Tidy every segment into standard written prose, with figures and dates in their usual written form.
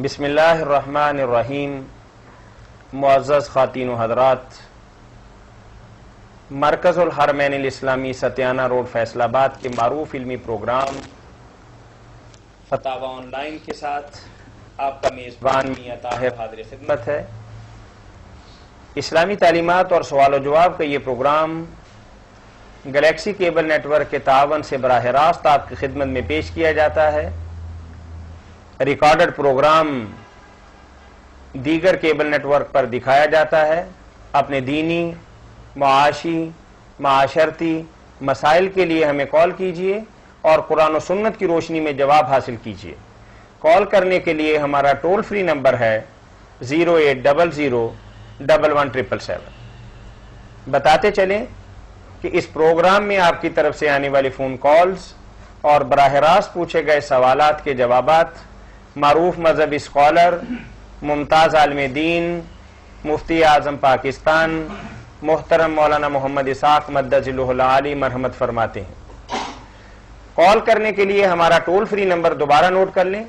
بسم اللہ الرحمن الرحیم۔ معزز خواتین و حضرات، مرکز الحرمین الاسلامی ستیانہ روڈ فیصل آباد کے معروف علمی پروگرام فتاوی آن لائن کے ساتھ آپ کا میزبان میاں طاہر حاضر خدمت ہے۔ اسلامی تعلیمات اور سوال و جواب کا یہ program Galaxy cable network کے تعاون سے براہ راست آپ کی خدمت میں پیش کیا جاتا ہے۔ ریکارڈڈ پروگرام دیگر کیبل نیٹ ورک پر دکھایا جاتا ہے۔ اپنے دینی، معاشی، معاشرتی مسائل کے لیے ہمیں کال کیجیے اور قرآن و سنت کی روشنی میں جواب حاصل کیجیے۔ کال کرنے کے لیے ہمارا ٹول فری نمبر ہے 0800117777۔ بتاتے چلیں کہ اس پروگرام میں آپ کی طرف سے آنے والی فون کالز اور براہ راست پوچھے گئے سوالات کے جوابات معروف مذہبی اسکالر، ممتاز عالم دین، مفتی اعظم پاکستان محترم مولانا محمد اسحاق مدد ذلہ العالی مرحمت فرماتے ہیں۔ کال کرنے کے لیے ہمارا ٹول فری نمبر دوبارہ نوٹ کر لیں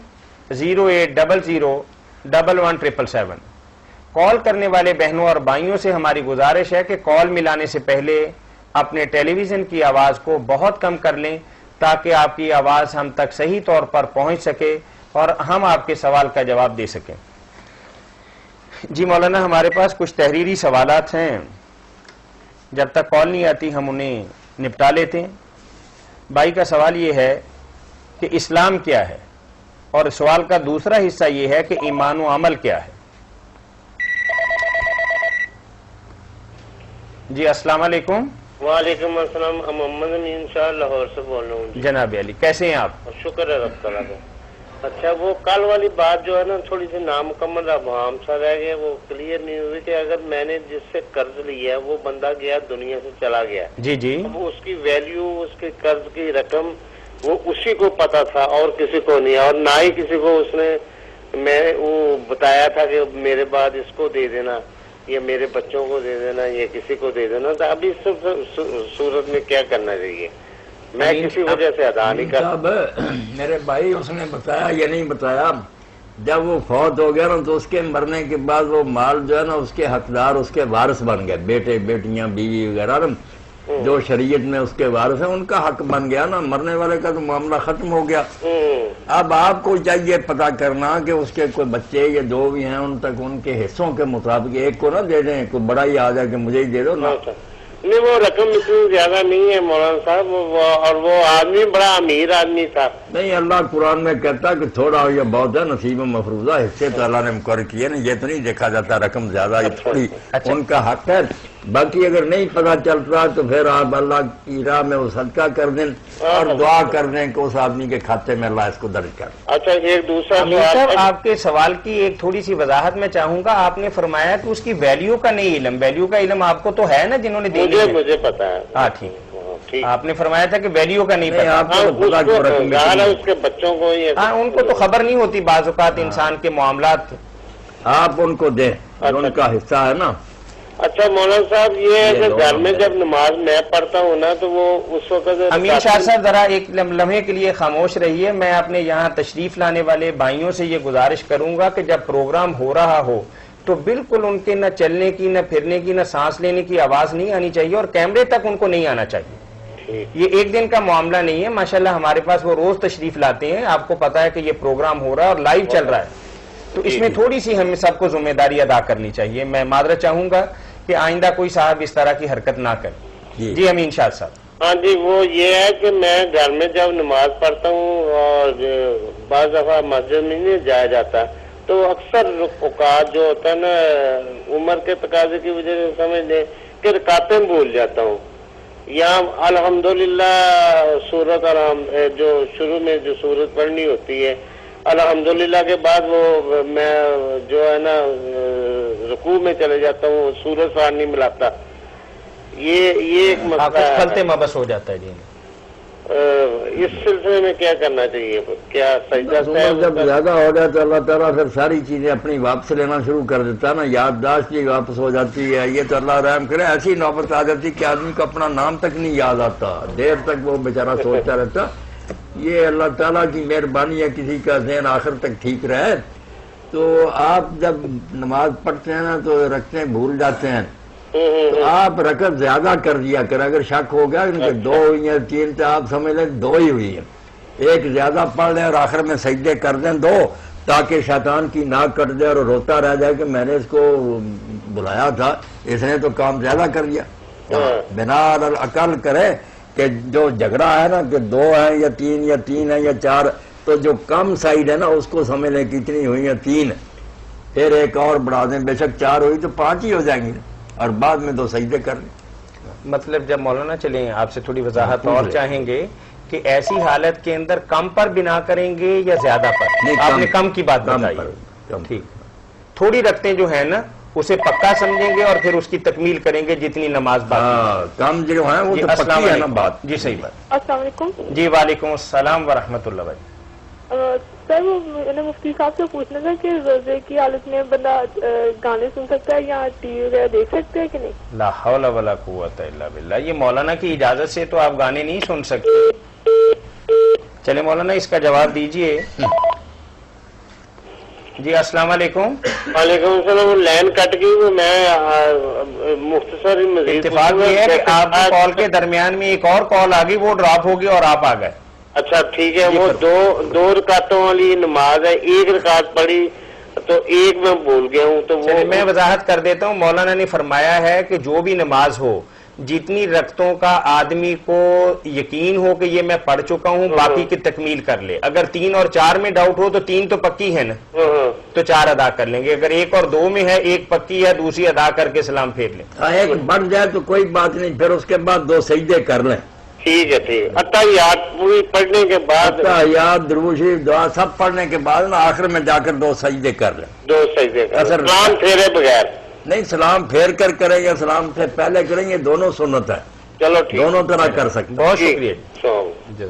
0800117777۔ کال کرنے والے بہنوں اور بھائیوں سے ہماری گزارش ہے کہ کال ملانے سے پہلے اپنے ٹیلی ویژن کی آواز کو بہت کم کر لیں تاکہ آپ کی آواز ہم تک صحیح طور پر پہنچ سکے اور ہم آپ کے سوال کا جواب دے سکیں۔ جی مولانا، ہمارے پاس کچھ تحریری سوالات ہیں، جب تک کال نہیں آتی ہم انہیں نپٹا لیتے ہیں۔ بھائی کا سوال یہ ہے کہ اسلام کیا ہے، اور سوال کا دوسرا حصہ یہ ہے کہ ایمان و عمل کیا ہے۔ جی السلام علیکم۔ وعلیکم السلام، محمد امین شاہ لاہور سے بول رہا ہوں۔ جناب علی، کیسے ہیں آپ؟ شکر ہے رب تعالیٰ کا۔ اچھا، وہ کل والی بات جو ہے نا تھوڑی سی نامکمل ابہام سا رہ گیا، وہ کلیئر نہیں ہوئی کہ اگر میں نے جس سے قرض لیا ہے وہ بندہ گیا دنیا سے چلا گیا، جی جی، اب اس کی ویلیو، اس کے قرض کی رقم وہ اسی کو پتا تھا اور کسی کو نہیں، اور نہ ہی کسی کو اس نے میں وہ بتایا تھا کہ میرے بعد اس کو دے دینا یا میرے بچوں کو دے دینا یا کسی کو دے دینا۔ تو ابھی اس صورت میں کیا کرنا چاہیے؟ میں کسی وجہ سے ادا نہیں کر میرے بھائی اس نے بتایا یا نہیں بتایا، جب وہ فوت ہو گیا نا تو اس کے مرنے کے بعد وہ مال جو ہے نا اس کے حقدار، اس کے وارث بن گئے، بیٹے بیٹیاں بیوی وغیرہ جو شریعت میں اس کے وارث ہیں ان کا حق بن گیا نا، مرنے والے کا تو معاملہ ختم ہو گیا۔ اب آپ کو چاہیے پتا کرنا کہ اس کے کوئی بچے یا جو بھی ہیں ان تک ان کے حصوں کے مطابق ایک کو نہ دے دیں، کوئی بڑا ہی آ جائے کہ مجھے ہی دے دو نا۔ نہیں، وہ رقم اتنی زیادہ نہیں ہے مولانا صاحب، اور وہ آدمی بڑا امیر آدمی تھا۔ نہیں، اللہ قرآن میں کہتا کہ تھوڑا یا بہت ہے نصیب مفروضہ، حصے تو اللہ نے مقرر کیے نا، یہ تو نہیں دیکھا جاتا رقم زیادہ یا تھوڑی، ان کا حق ہے۔ باقی اگر نہیں پتا چلتا تو پھر آپ اللہ کی راہ میں وہ صدقہ کر دیں اور دعا کر دیں کہ اس آدمی کے کھاتے میں اللہ اس کو درج کر دے۔ اچھا، ایک دوسرا صاحب آپ کے سوال کی ایک تھوڑی سی وضاحت میں چاہوں گا۔ آپ نے فرمایا کہ اس کی ویلیو کا نہیں علم، ویلیو کا علم آپ کو تو ہے نا جنہوں نے دینی ہے؟ مجھے پتا ہے۔ ہاں ٹھیک، آپ نے فرمایا تھا کہ ویلیو کا نہیں پتا، اس کے بچوں کو، ہاں ان کو تو خبر نہیں ہوتی بعض اوقات انسان کے معاملات، آپ ان کو دیں، ان کا حصہ ہے نا۔ اچھا مولانا صاحب، یہ ہے کہ گھر میں جب نماز میں پڑھتا ہوں نا تو وہ اس وقت امین شاہ صاحب ذرا ایک لمحے کے لیے خاموش رہیے۔ میں اپنے یہاں تشریف لانے والے بھائیوں سے یہ گزارش کروں گا کہ جب پروگرام ہو رہا ہو تو بالکل ان کے نہ چلنے کی، نہ پھرنے کی، نہ سانس لینے کی آواز نہیں آنی چاہیے، اور کیمرے تک ان کو نہیں آنا چاہیے۔ یہ ایک دن کا معاملہ نہیں ہے، ماشاءاللہ ہمارے پاس وہ روز تشریف لاتے ہیں، آپ کو پتا ہے کہ یہ پروگرام ہو رہا ہے اور لائیو چل رہا ہے، تو اس میں تھوڑی سی ہمیں سب کو ذمہ داری ادا کرنی چاہیے۔ میں معذرت چاہوں گا کہ آئندہ کوئی صاحب اس طرح کی حرکت نہ کرے۔ جی امین شاہ صاحب۔ ہاں جی، وہ یہ ہے کہ میں گھر میں جب نماز پڑھتا ہوں اور بعض دفعہ مسجد میں نہیں جایا جاتا تو اکثر اوقات جو ہوتا ہے نا عمر کے تقاضے کی وجہ سے سمجھ لیں کہ رکعتیں بھول جاتا ہوں۔ یہاں الحمدللہ سورت جو شروع میں جو سورت پڑھنی ہوتی ہے، الحمدللہ کے بعد وہ میں جو ہے نا رکوع میں چلے جاتا ہوں، سورج سار نہیں ملاتا۔ یہ ایک مسئلہ ہے، خلطے مبس ہو جاتا ہے۔ جی اس سلسلے میں کیا کرنا چاہیے؟ کیا سجدہ جب زیادہ ہو جائے تو اللہ تعالیٰ پھر ساری چیزیں اپنی واپس لینا شروع کر دیتا ہے نا، یادداشت بھی واپس ہو جاتی ہے۔ یہ تو اللہ رحم کرے، ایسی نوبت آ جاتی کہ آدمی کو اپنا نام تک نہیں یاد آتا، دیر تک وہ بیچارہ سوچتا رہتا۔ یہ اللہ تعالیٰ کی مہربانی ہے، کسی کا ذہن آخر تک ٹھیک رہے تو آپ جب نماز پڑھتے ہیں نا تو رکھتے بھول جاتے ہیں، تو آپ رکعت زیادہ کر دیا کریں. اگر شک ہو گیا کہ 2 ہوئی ہیں 3 تو آپ سمجھ لیں 2 ہی ہوئی ہیں، ایک زیادہ پڑھ لیں اور آخر میں سجدے کر دیں 2، تاکہ شیطان کی ناک کٹ جائے اور روتا رہ جائے کہ میں نے اس کو بلایا تھا، اس نے تو کام زیادہ کر دیا. بنا عقل کرے کہ جو جھگڑا ہے نا کہ 2 ہیں یا 3 یا 3 ہیں یا 4، تو جو کم سائڈ ہے نا اس کو سمجھ لیں کتنی ہوئی ہیں 3، پھر ایک اور بڑھا دیں، بے شک 4 ہوئی تو 5 ہی ہو جائیں گی، اور بعد میں 2 سجدے کر لیں. مطلب جب مولانا چلیں آپ سے تھوڑی وضاحت اور چاہیں گے کہ ایسی حالت کے اندر کم پر بنا کریں گے یا زیادہ پر؟ آپ نے کم کی بات بتائی. ٹھیک، تھوڑی رکھتے جو ہے نا اسے پکا سمجھیں گے اور پھر اس کی تکمیل کریں گے جتنی نماز باقی. کم جو ہے وہ تو السلام پکی ہے نا علیکم. بات. جی صحیح بات. السلام علیکم. جی وعلیکم السلام ورحمۃ اللہ. بھائی سر وہ میں نے مفتی صاحب سے پوچھنا تھا کہ روزے کی حالت میں بندہ گانے سن سکتا ہے یا ٹی وی وغیرہ دیکھ سکتا ہے کہ نہیں؟ لا حول ولا قوت الا باللہ. یہ مولانا کی اجازت سے تو آپ گانے نہیں سن سکتے. چلے مولانا اس کا جواب دیجئے. جی السلام علیکم. وعلیکم السلام. لائن کٹ گئی تو میں مختصر مزید اتفاق یہ ہے کہ آپ کی کال کے درمیان میں ایک اور کال آ گئی، وہ ڈراپ ہوگی اور آپ آ گئے. اچھا ٹھیک ہے. وہ دو رکعتوں والی نماز ہے، 1 رکعت پڑھی تو 1 میں بھول گیا ہوں. تو وہ میں وضاحت کر دیتا ہوں. مولانا نے فرمایا ہے کہ جو بھی نماز ہو، جتنی رکعتوں کا آدمی کو یقین ہو کہ یہ میں پڑھ چکا ہوں، باقی کی تکمیل کر لے. اگر 3 اور 4 میں ڈاؤٹ ہو تو 3 تو پکی ہے نا، تو 4 ادا کر لیں گے. اگر 1 اور 2 میں ہے، 1 پکی ہے، دوسری ادا کر کے سلام پھیر لیں. ایک بڑھ جائے تو کوئی بات نہیں، پھر اس کے بعد 2 سجدے کر لیں. ٹھیک ہے. ٹھیک. اتحیات پوری پڑھنے کے بعد، تحیات درود شریف دعا سب پڑھنے کے بعد نا آخر میں جا کر 2 سجدے کر لیں. 2 سجدے کر اثر سلام پھیرے بغیر. نہیں، سلام پھیر کر کریں یا سلام سے پہلے کریں، یہ دونوں سنت ہے، چلو ٹھیک. دونوں طرح کر سکتے. بہت شکریہ. شکریہ.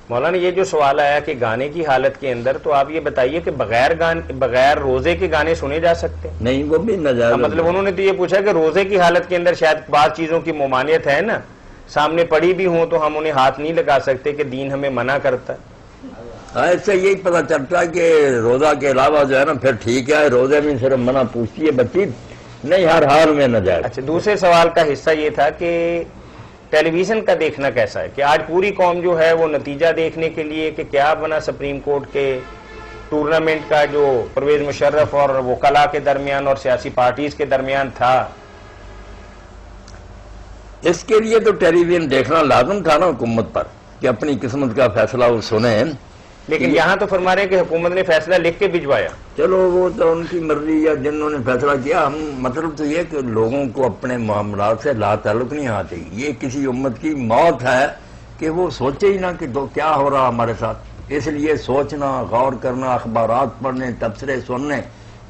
مولانا یہ جو سوال آیا کہ گانے کی حالت کے اندر، تو آپ یہ بتائیے کہ بغیر روزے کے گانے سنے جا سکتے ہیں؟ نہیں، وہ بھی نجائز. مطلب انہوں نے تو یہ پوچھا کہ روزے کی حالت کے اندر شاید بعض چیزوں کی ممانعت ہے نا، سامنے پڑی بھی ہوں تو ہم انہیں ہاتھ نہیں لگا سکتے کہ دین ہمیں منع کرتا ہے. اس سے یہی پتہ چلتا ہے کہ روزہ کے علاوہ جو ہے نا پھر ٹھیک ہے، روزے میں صرف منع پوچھتی ہے بچی، نہیں ہر حال میں نجائز. اچھا، دوسرے سوال کا حصہ یہ تھا کہ ٹیلی ویژن کا دیکھنا کیسا ہے؟ کہ آج پوری قوم جو ہے وہ نتیجہ دیکھنے کے لیے کہ کیا بنا سپریم کورٹ کے ٹورنامنٹ کا جو پرویز مشرف اور وکلاء کے درمیان اور سیاسی پارٹیز کے درمیان تھا، اس کے لیے تو ٹیلی ویژن دیکھنا لازم تھا نا حکومت پر کہ اپنی قسمت کا فیصلہ وہ سنیں. لیکن یہاں تو فرما رہے ہیں کہ حکومت نے فیصلہ لکھ کے بھجوایا. چلو وہ تو ان کی مرضی یا جنہوں نے فیصلہ کیا. ہم مطلب تو یہ کہ لوگوں کو اپنے معاملات سے لا تعلق نہیں آنا چاہیے. یہ کسی امت کی موت ہے کہ وہ سوچے ہی نہ کہ کیا ہو رہا ہمارے ساتھ. اس لیے سوچنا، غور کرنا، اخبارات پڑھنے، تبصرے سننے،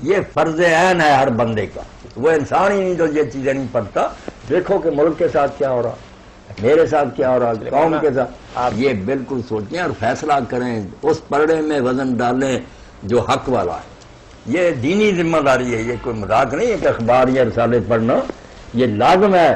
یہ فرض عین ہے ہر بندے کا. وہ انسان ہی نہیں جو یہ چیزیں نہیں پڑھتا. دیکھو کہ ملک کے ساتھ کیا ہو رہا، میرے ساتھ کیا ہو رہا، قوم کے ساتھ. آپ یہ بالکل سوچیں اور فیصلہ کریں، اس پرڑے میں وزن ڈالیں جو حق والا ہے. یہ دینی ذمہ داری ہے، یہ کوئی مذاق نہیں ہے کہ اخبار یا رسالے پڑھنا یہ لازم ہے.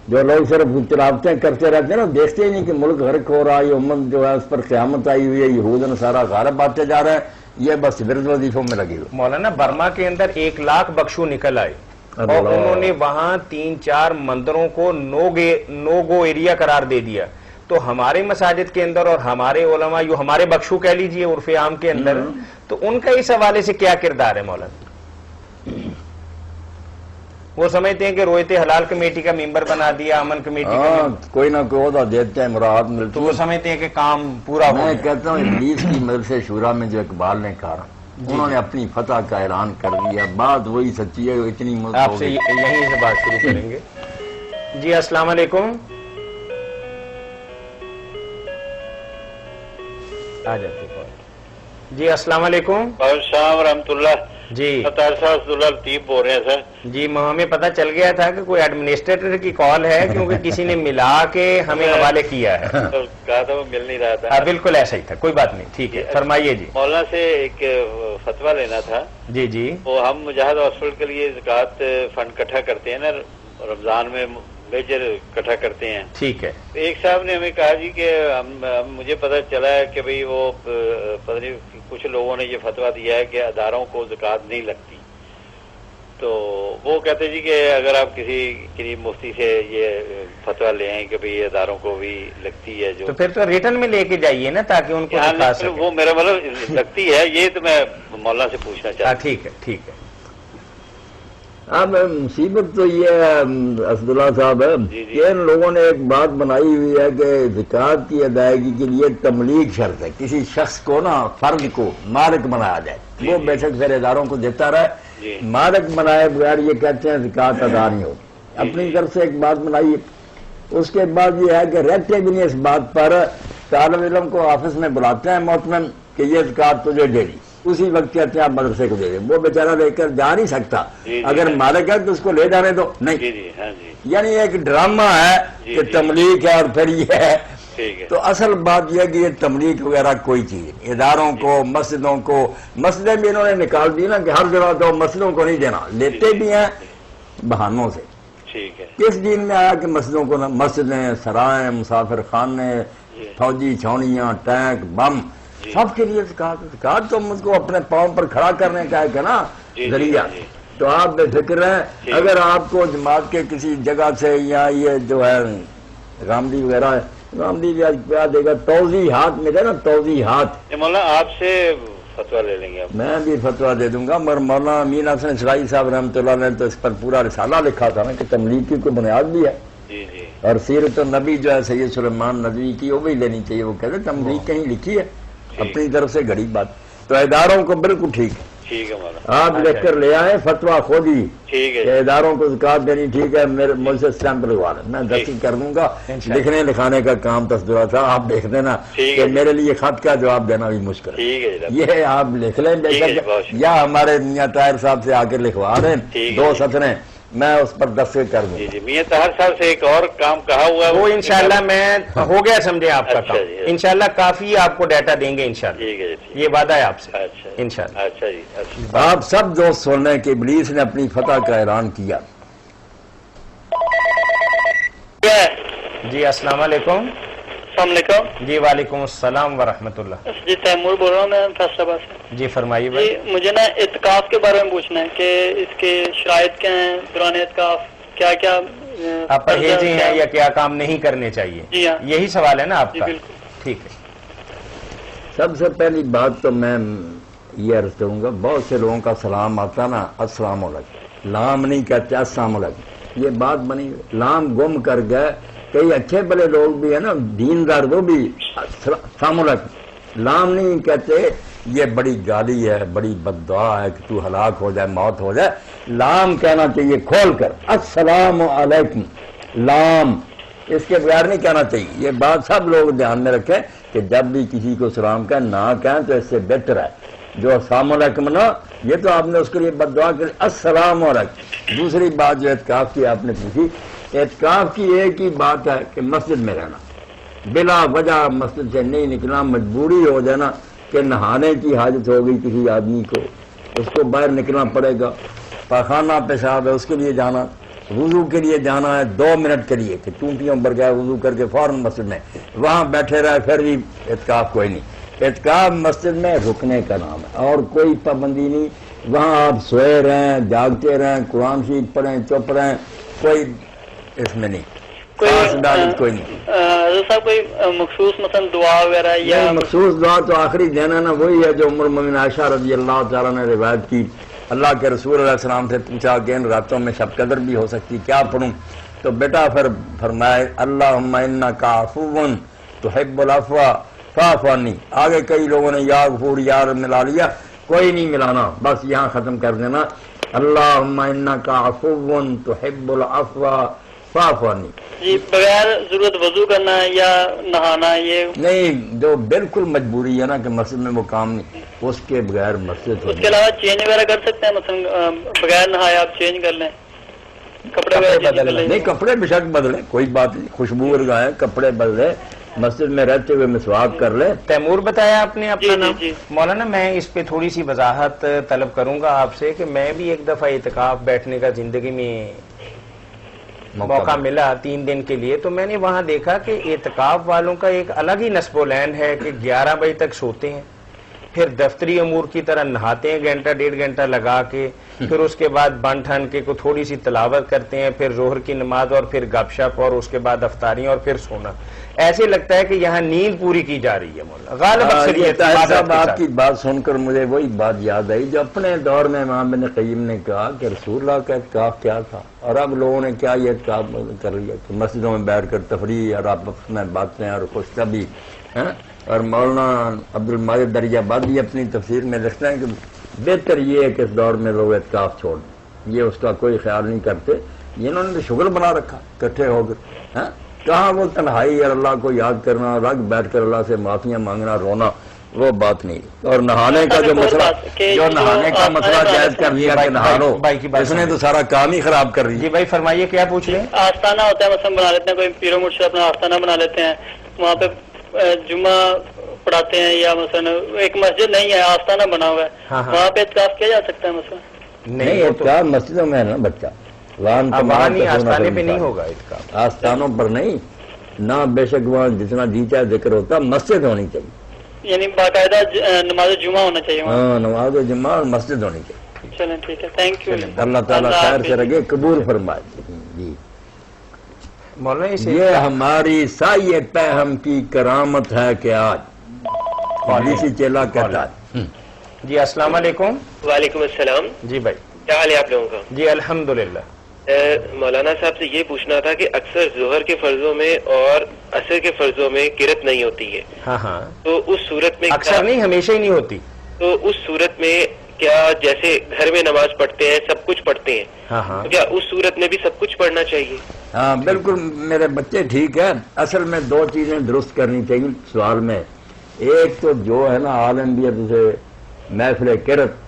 جو لوگ صرف تلاوتیں کرتے رہتے ہیں نا، دیکھتے ہی نہیں کہ ملک غرق ہو رہا ہے، یہ امت جو ہے اس پر قیامت آئی ہوئی ہے، یہود نصارہ غالب آتے جا رہے ہیں، یہ بس ورد وظیفوں میں لگی ہوئی. مولانا برما کے اندر 1 لاکھ بخشو نکل آئے اور انہوں نے وہاں 3-4 مندروں کو نو گو ایریا قرار دے دیا. تو ہمارے مساجد کے اندر اور ہمارے علماء، جو ہمارے بخشو کہہ لیجئے عرف عام کے اندر، تو ان کا اس حوالے سے کیا کردار ہے مولانا؟ وہ سمجھتے ہیں کہ رویت حلال کمیٹی کا ممبر بنا دیا، امن کمیٹی کا کوئی نہ کوئی عہدہ دیتے ہیں، مراحت ملتی. تو وہ سمجھتے ہیں کہ کام پورا ہو. میں کہتا ہوں ابلیس کی مجلس شورا میں جو اقبال نے کہا، انہوں نے اپنی فتح کا اعلان کر دیا. بات وہی سچی ہے. اتنی آپ سے یہیں سے بات شروع کریں گے. جی السلام علیکم. آ جاتے کال. جی السلام علیکم. السلام ورحمۃ اللہ. جی عبداللہ لطیف بول رہے ہیں سر. جی ہمیں پتہ چل گیا تھا کہ کوئی ایڈمنسٹریٹر کی کال ہے، کیونکہ کسی نے ملا کے ہمیں حوالے کیا ہے. کہا تھا وہ مل نہیں رہا تھا. بالکل ایسا ہی تھا. کوئی بات نہیں، ٹھیک ہے، فرمائیے. جی مولانا سے ایک فتویٰ لینا تھا. جی جی. وہ ہم مجاہد ہاسپٹل کے لیے زکوٰۃ فنڈ اکٹھا کرتے ہیں نا رمضان میں لیجر اکٹھا کرتے ہیں. ٹھیک ہے. ایک صاحب نے ہمیں کہا جی کہ مجھے پتہ چلا ہے کہ بھئی وہ پتہ نہیں کچھ لوگوں نے یہ فتویٰ دیا ہے کہ اداروں کو زکوٰۃ نہیں لگتی. تو وہ کہتے جی کہ اگر آپ کسی مفتی سے یہ فتویٰ لے آئیں کہ بھئی اداروں کو بھی لگتی ہے جو، تو پھر تو ریٹرن میں لے کے جائیے نا تاکہ ان کو دکھا سکیں. وہ میرا مطلب لگتی ہے یہ تو میں مولانا سے پوچھنا چاہتا ہوں. ٹھیک ہے ٹھیک ہے. اب مصیبت تو یہ ہے اسداللہ صاحب کہ ان لوگوں نے ایک بات بنائی ہوئی ہے کہ زکوٰۃ کی ادائیگی کے لیے تملیک شرط ہے. کسی شخص کو نا فرد کو مالک بنایا جائے، وہ بے شک پھر اداروں کو دیتا رہے. مالک بنائے بغیر یہ کہتے ہیں زکوٰۃ ادا نہیں ہوگی. اپنی طرف سے ایک بات بنائی. اس کے بعد یہ ہے کہ رہتے بھی نہیں اس بات پر. طالب علم کو آفس میں بلاتے ہیں محتمم کہ یہ زکوٰۃ تجھے دے دی، اسی وقت کہتے ہیں آپ مدرسے کو دے دیں. وہ بیچارہ لے کر جا نہیں سکتا. اگر مالک ہے تو اس کو لے جانے دو. نہیں، یعنی ایک ڈرامہ ہے کہ تملیک ہے اور پھر یہ ہے. تو اصل بات یہ کہ یہ تملیک وغیرہ کوئی چیز نہیں. اداروں کو، مسجدوں کو، مسجدیں بھی انہوں نے نکال دی نا کہ ہر جگہ تو مسجدوں کو نہیں دینا. لیتے بھی ہیں بہانوں سے. کس دین میں آیا کہ مسجدوں کو، مسجدیں، سرائیں، مسافر خانے، فوجی چھاؤنیاں، ٹینک، بم، سب کے لیے زکوٰۃ تو مجھ کو اپنے پاؤں پر کھڑا کرنے کا ہے نا ذریعہ. تو آپ بے فکر ہیں. اگر آپ کو جماعت کے کسی جگہ سے یا یہ جو ہے غامدی وغیرہ ہے، غامدی بھی آج کیا دے گا، توضیحات ملے نا، توضیحات. مولانا آپ سے فتویٰ لے لیں گے. میں بھی فتویٰ دے دوں گا. مگر مولانا امین حسن اسرائیلی صاحب رحمۃ اللہ نے تو اس پر پورا رسالہ لکھا تھا نا کہ تملیک کی کوئی بنیاد بھی ہے. اور سیرت النبی جو ہے سید سلیمان ندوی کی، وہ بھی لینی چاہیے. وہ کہتے تملیک کہیں لکھی ہے اپنی طرف سے گھڑی بات. تو اداروں کو بالکل ٹھیک ہے. آپ لکھ کر لے آئے فتویٰ خود ہی کہ اداروں کو زکوٰۃ دینی ٹھیک ہے. میرے مجھ سے اسٹیمپ لگوا لیں، میں دستخط کر دوں گا. لکھنے لکھانے کا کام تصدرہ تھا. آپ دیکھ دینا کہ میرے لیے خط کا جواب دینا بھی مشکل ہے. یہ آپ لکھ لیں بے شک، یا ہمارے میاں طاہر صاحب سے آ کے لکھوا دیں 2 سطریں، میں اس پر دستخط کر دوں. میاں طاہر صاحب سے ایک اور کام کہا ہوا ہے، وہ انشاءاللہ میں ہو گیا سمجھے آپ کا کام. انشاءاللہ کافی آپ کو ڈیٹا دیں گے انشاءاللہ. یہ وعدہ ہے آپ سے انشاءاللہ. اچھا جی. آپ سب دوست سن رہے ہیں کہ ابلیس نے اپنی فتح کا اعلان کیا. جی السلام علیکم. السلام علیکم. جی وعلیکم السلام ورحمۃ اللہ. جی تیمور بول رہا ہوں میں فیصل آباد سے. جی فرمائیے جی بھائی. مجھے نا اعتکاف کے بارے میں پوچھنا ہے کہ اس کے شرائط کیا ہیں دوران اعتکاف، کیا کیا آپ پرہیزی ہیں یا کیا کام نہیں کرنے چاہیے؟ جی ہاں. یہی سوال ہے نا آپ کا؟ بالکل. ٹھیک ہے. سب سے پہلی بات تو میں یہ عرض کروں گا، بہت سے لوگوں کا سلام آتا نا السلام علیکم، لام نہیں کہتے السلام علیکم. یہ بات بنی، لام گم کر گئے. کئی اچھے بڑے لوگ بھی ہیں نا دیندار، وہ بھی السلام علیکم لام نہیں کہتے. یہ بڑی گالی ہے، بڑی بد دعا ہے کہ تو ہلاک ہو جائے، موت ہو جائے. لام کہنا چاہیے کھول کر السلام علیکم. لام اس کے بغیر نہیں کہنا چاہیے. یہ بات سب لوگ دھیان میں رکھیں کہ جب بھی کسی کو سلام کہیں نہ کہیں تو اس سے بہتر ہے جو السلام علیکم نا، یہ تو آپ نے اس کے لیے بد دعا کر السلام علیکم. دوسری بات جو اعتکاف کی آپ نے پوچھی، اعتکاف کی ایک ہی بات ہے کہ مسجد میں رہنا، بلا وجہ مسجد سے نہیں نکلنا. مجبوری ہو جانا کہ نہانے کی حاجت ہو گئی کسی آدمی کو، اس کو باہر نکلنا پڑے گا. پاخانہ پیشاب ہے اس کے لیے جانا، وضو کے لیے جانا ہے 2 منٹ کے لیے کہ ٹونٹیوں پر گئے وضو کر کے فوراً مسجد میں وہاں بیٹھے رہے، پھر بھی اعتکاف کوئی نہیں. اعتکاف مسجد میں رکنے کا نام ہے اور کوئی پابندی نہیں. وہاں آپ سوئے رہیں، جاگتے رہیں، قرآن شریف پڑھیں، چپ رہیں، کوئی اس میں نہیں، کوئی نہیں. حضرت صاحب کوئی مخصوص مثلا دعا وغیرہ یا مخصوص دعا تو آخری دینا نا وہی ہے جو ام المؤمنین عائشہ رضی اللہ تعالیٰ نے روایت کی. اللہ کے رسول علیہ السلام سے پوچھا کہ ان راتوں میں شب قدر بھی ہو سکتی، کیا پڑھوں؟ تو بیٹا پھر فرمائے اللہم انک عفو تحب العفو فاعف عنی. آگے کئی لوگوں نے یا غفور یا رب ملا لیا، کوئی نہیں ملانا، بس یہاں ختم کر دینا اللہم انک عفو تحب العفو فاعف عنی. جی بغیر ضرورت وضو کرنا یا نہانا یہ نہیں، جو بالکل مجبوری ہے نا کہ مسجد میں وہ کام نہیں، اس کے بغیر مسجد. اس کے علاوہ چینج وغیرہ کر سکتے ہیں، مثلا بغیر نہائے آپ چینج کر لیں، کپڑے وغیرہ چینج کر لیں. نہیں، کپڑے بے شک بدلیں، کوئی بات نہیں، خوشبو لگائیں، کپڑے بدلیں، مسجد میں رہتے ہوئے مسواک کر لیں. تیمور بتایا آپ نے اپنا نام. جی. مولانا میں اس پہ تھوڑی سی وضاحت طلب کروں گا آپ سے کہ میں بھی ایک دفعہ اعتکاف بیٹھنے کا زندگی میں موقع ملا 3 دن کے لیے، تو میں نے وہاں دیکھا کہ اعتکاف والوں کا ایک الگ ہی نصب و لین ہے کہ 11 بجے تک سوتے ہیں، پھر دفتری امور کی طرح نہاتے ہیں گھنٹہ 1.5 گھنٹہ لگا کے، پھر اس کے بعد بن ٹھن کے کو تھوڑی سی تلاوت کرتے ہیں، پھر ظہر کی نماز اور پھر گپ شپ اور اس کے بعد افطاریاں اور پھر سونا. ایسے لگتا ہے کہ یہاں نیند پوری کی جا رہی ہے مولانا. غالب اکثریت صاحب آپ کی بات سن کر مجھے وہی بات یاد آئی جو اپنے دور میں امام ابن قیم نے کہا کہ رسول اللہ کا اعتکاف کیا تھا، اور اب لوگوں نے کیا یہ اعتکاف کر لیا کہ مسجدوں میں بیٹھ کر تفریح اور آپس میں باتیں اور خوش طبی. اور مولانا عبد الماجد دریا بادی اپنی تفسیر میں لکھتے ہیں کہ بہتر یہ ہے کہ اس دور میں لوگ اعتکاف چھوڑ دیں، یہ اس کا کوئی خیال نہیں کرتے. انہوں نے شغل بنا رکھا اکٹھے ہو کر. کہاں وہ تنہائی اور اللہ کو یاد کرنا، رگ بیٹھ کر اللہ سے معافیاں مانگنا، رونا، وہ بات نہیں. اور نہانے کا جو مسئلہ، جو نہانے کا مسئلہ جائز کر دیا کہ نہا لو، اس نے تو سارا کام ہی خراب کر دیا. جی بھائی فرمائیے کیا پوچھ رہے ہیں؟ آستانہ ہوتا ہے، مثلا بنا لیتے ہیں، کوئی پیرو مرشد اپنا آستانہ بنا لیتے ہیں، وہاں پہ جمعہ پڑھاتے ہیں، یا مثلا ایک مسجد نہیں ہے آستانہ بنا ہوا ہے، وہاں پہ اعتکاف کیا جا سکتا ہے مثلا؟ نہیں، اعتکاف مسجدوں میں ہے نا بچہ، وہاں نہیں، آستانے پہ نہیں ہوگا اعتکاف، آستانوں پر نہیں. نہ بے شک وہاں جتنا جی چاہے ذکر ہوتا، مسجد ہونی چاہیے، یعنی باقاعدہ نماز جمعہ ہونا چاہیے وہاں. ہاں، نماز جمعہ اور مسجد ہونی چاہیے. چلیں ٹھیک ہے، تھینک یو. اللہ تعالیٰ خیر سے رکھے، قبول فرمائے. جی مولانا یہ ہماری سایہ پہم کی کرامت ہے کہ آج پالیسی چیلا کہتا ہے. جی السلام علیکم. وعلیکم السلام. جی بھائی کیا حال ہے آپ لوگوں کا؟ جی الحمدللہ. مولانا صاحب سے یہ پوچھنا تھا کہ اکثر ظہر کے فرضوں میں اور عصر کے فرضوں میں قرأت نہیں ہوتی ہے. ہاں تو اس صورت میں اکثر نہیں، ہمیشہ ہی نہیں ہوتی. تو اس صورت میں کیا جیسے گھر میں نماز پڑھتے ہیں سب کچھ پڑھتے ہیں، ہاں تو کیا اس صورت میں بھی سب کچھ پڑھنا چاہیے؟ ہاں بالکل میرے بچے ٹھیک ہے. اصل میں 2 چیزیں درست کرنی چاہیے سوال میں. ایک تو جو ہے نا عالم بھی جیسے محفل قرأت،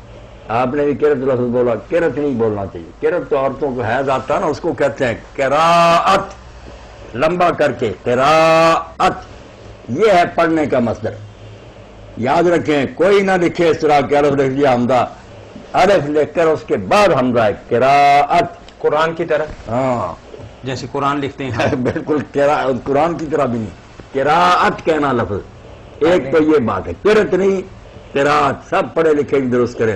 آپ نے بھی قرأت لفظ بولا، قرأت نہیں بولنا چاہیے. قرأت تو عورتوں کو حیض آتا ہے نا، اس کو کہتے ہیں قراءت، لمبا کر کے قراءت. یہ ہے پڑھنے کا مصدر. یاد رکھیں کوئی نہ لکھے اس طرح کہ الف لکھ دیا حمزہ، الف لکھ کر اس کے بعد حمزہ ہے قراءت، قرآن کی طرح. ہاں جیسے قرآن لکھتے ہیں بالکل قرآن کی طرح بھی نہیں، قراءت کہنا لفظ. ایک تو یہ بات ہے، قرأت نہیں قراءت. سب پڑھے لکھے بھی درست کریں.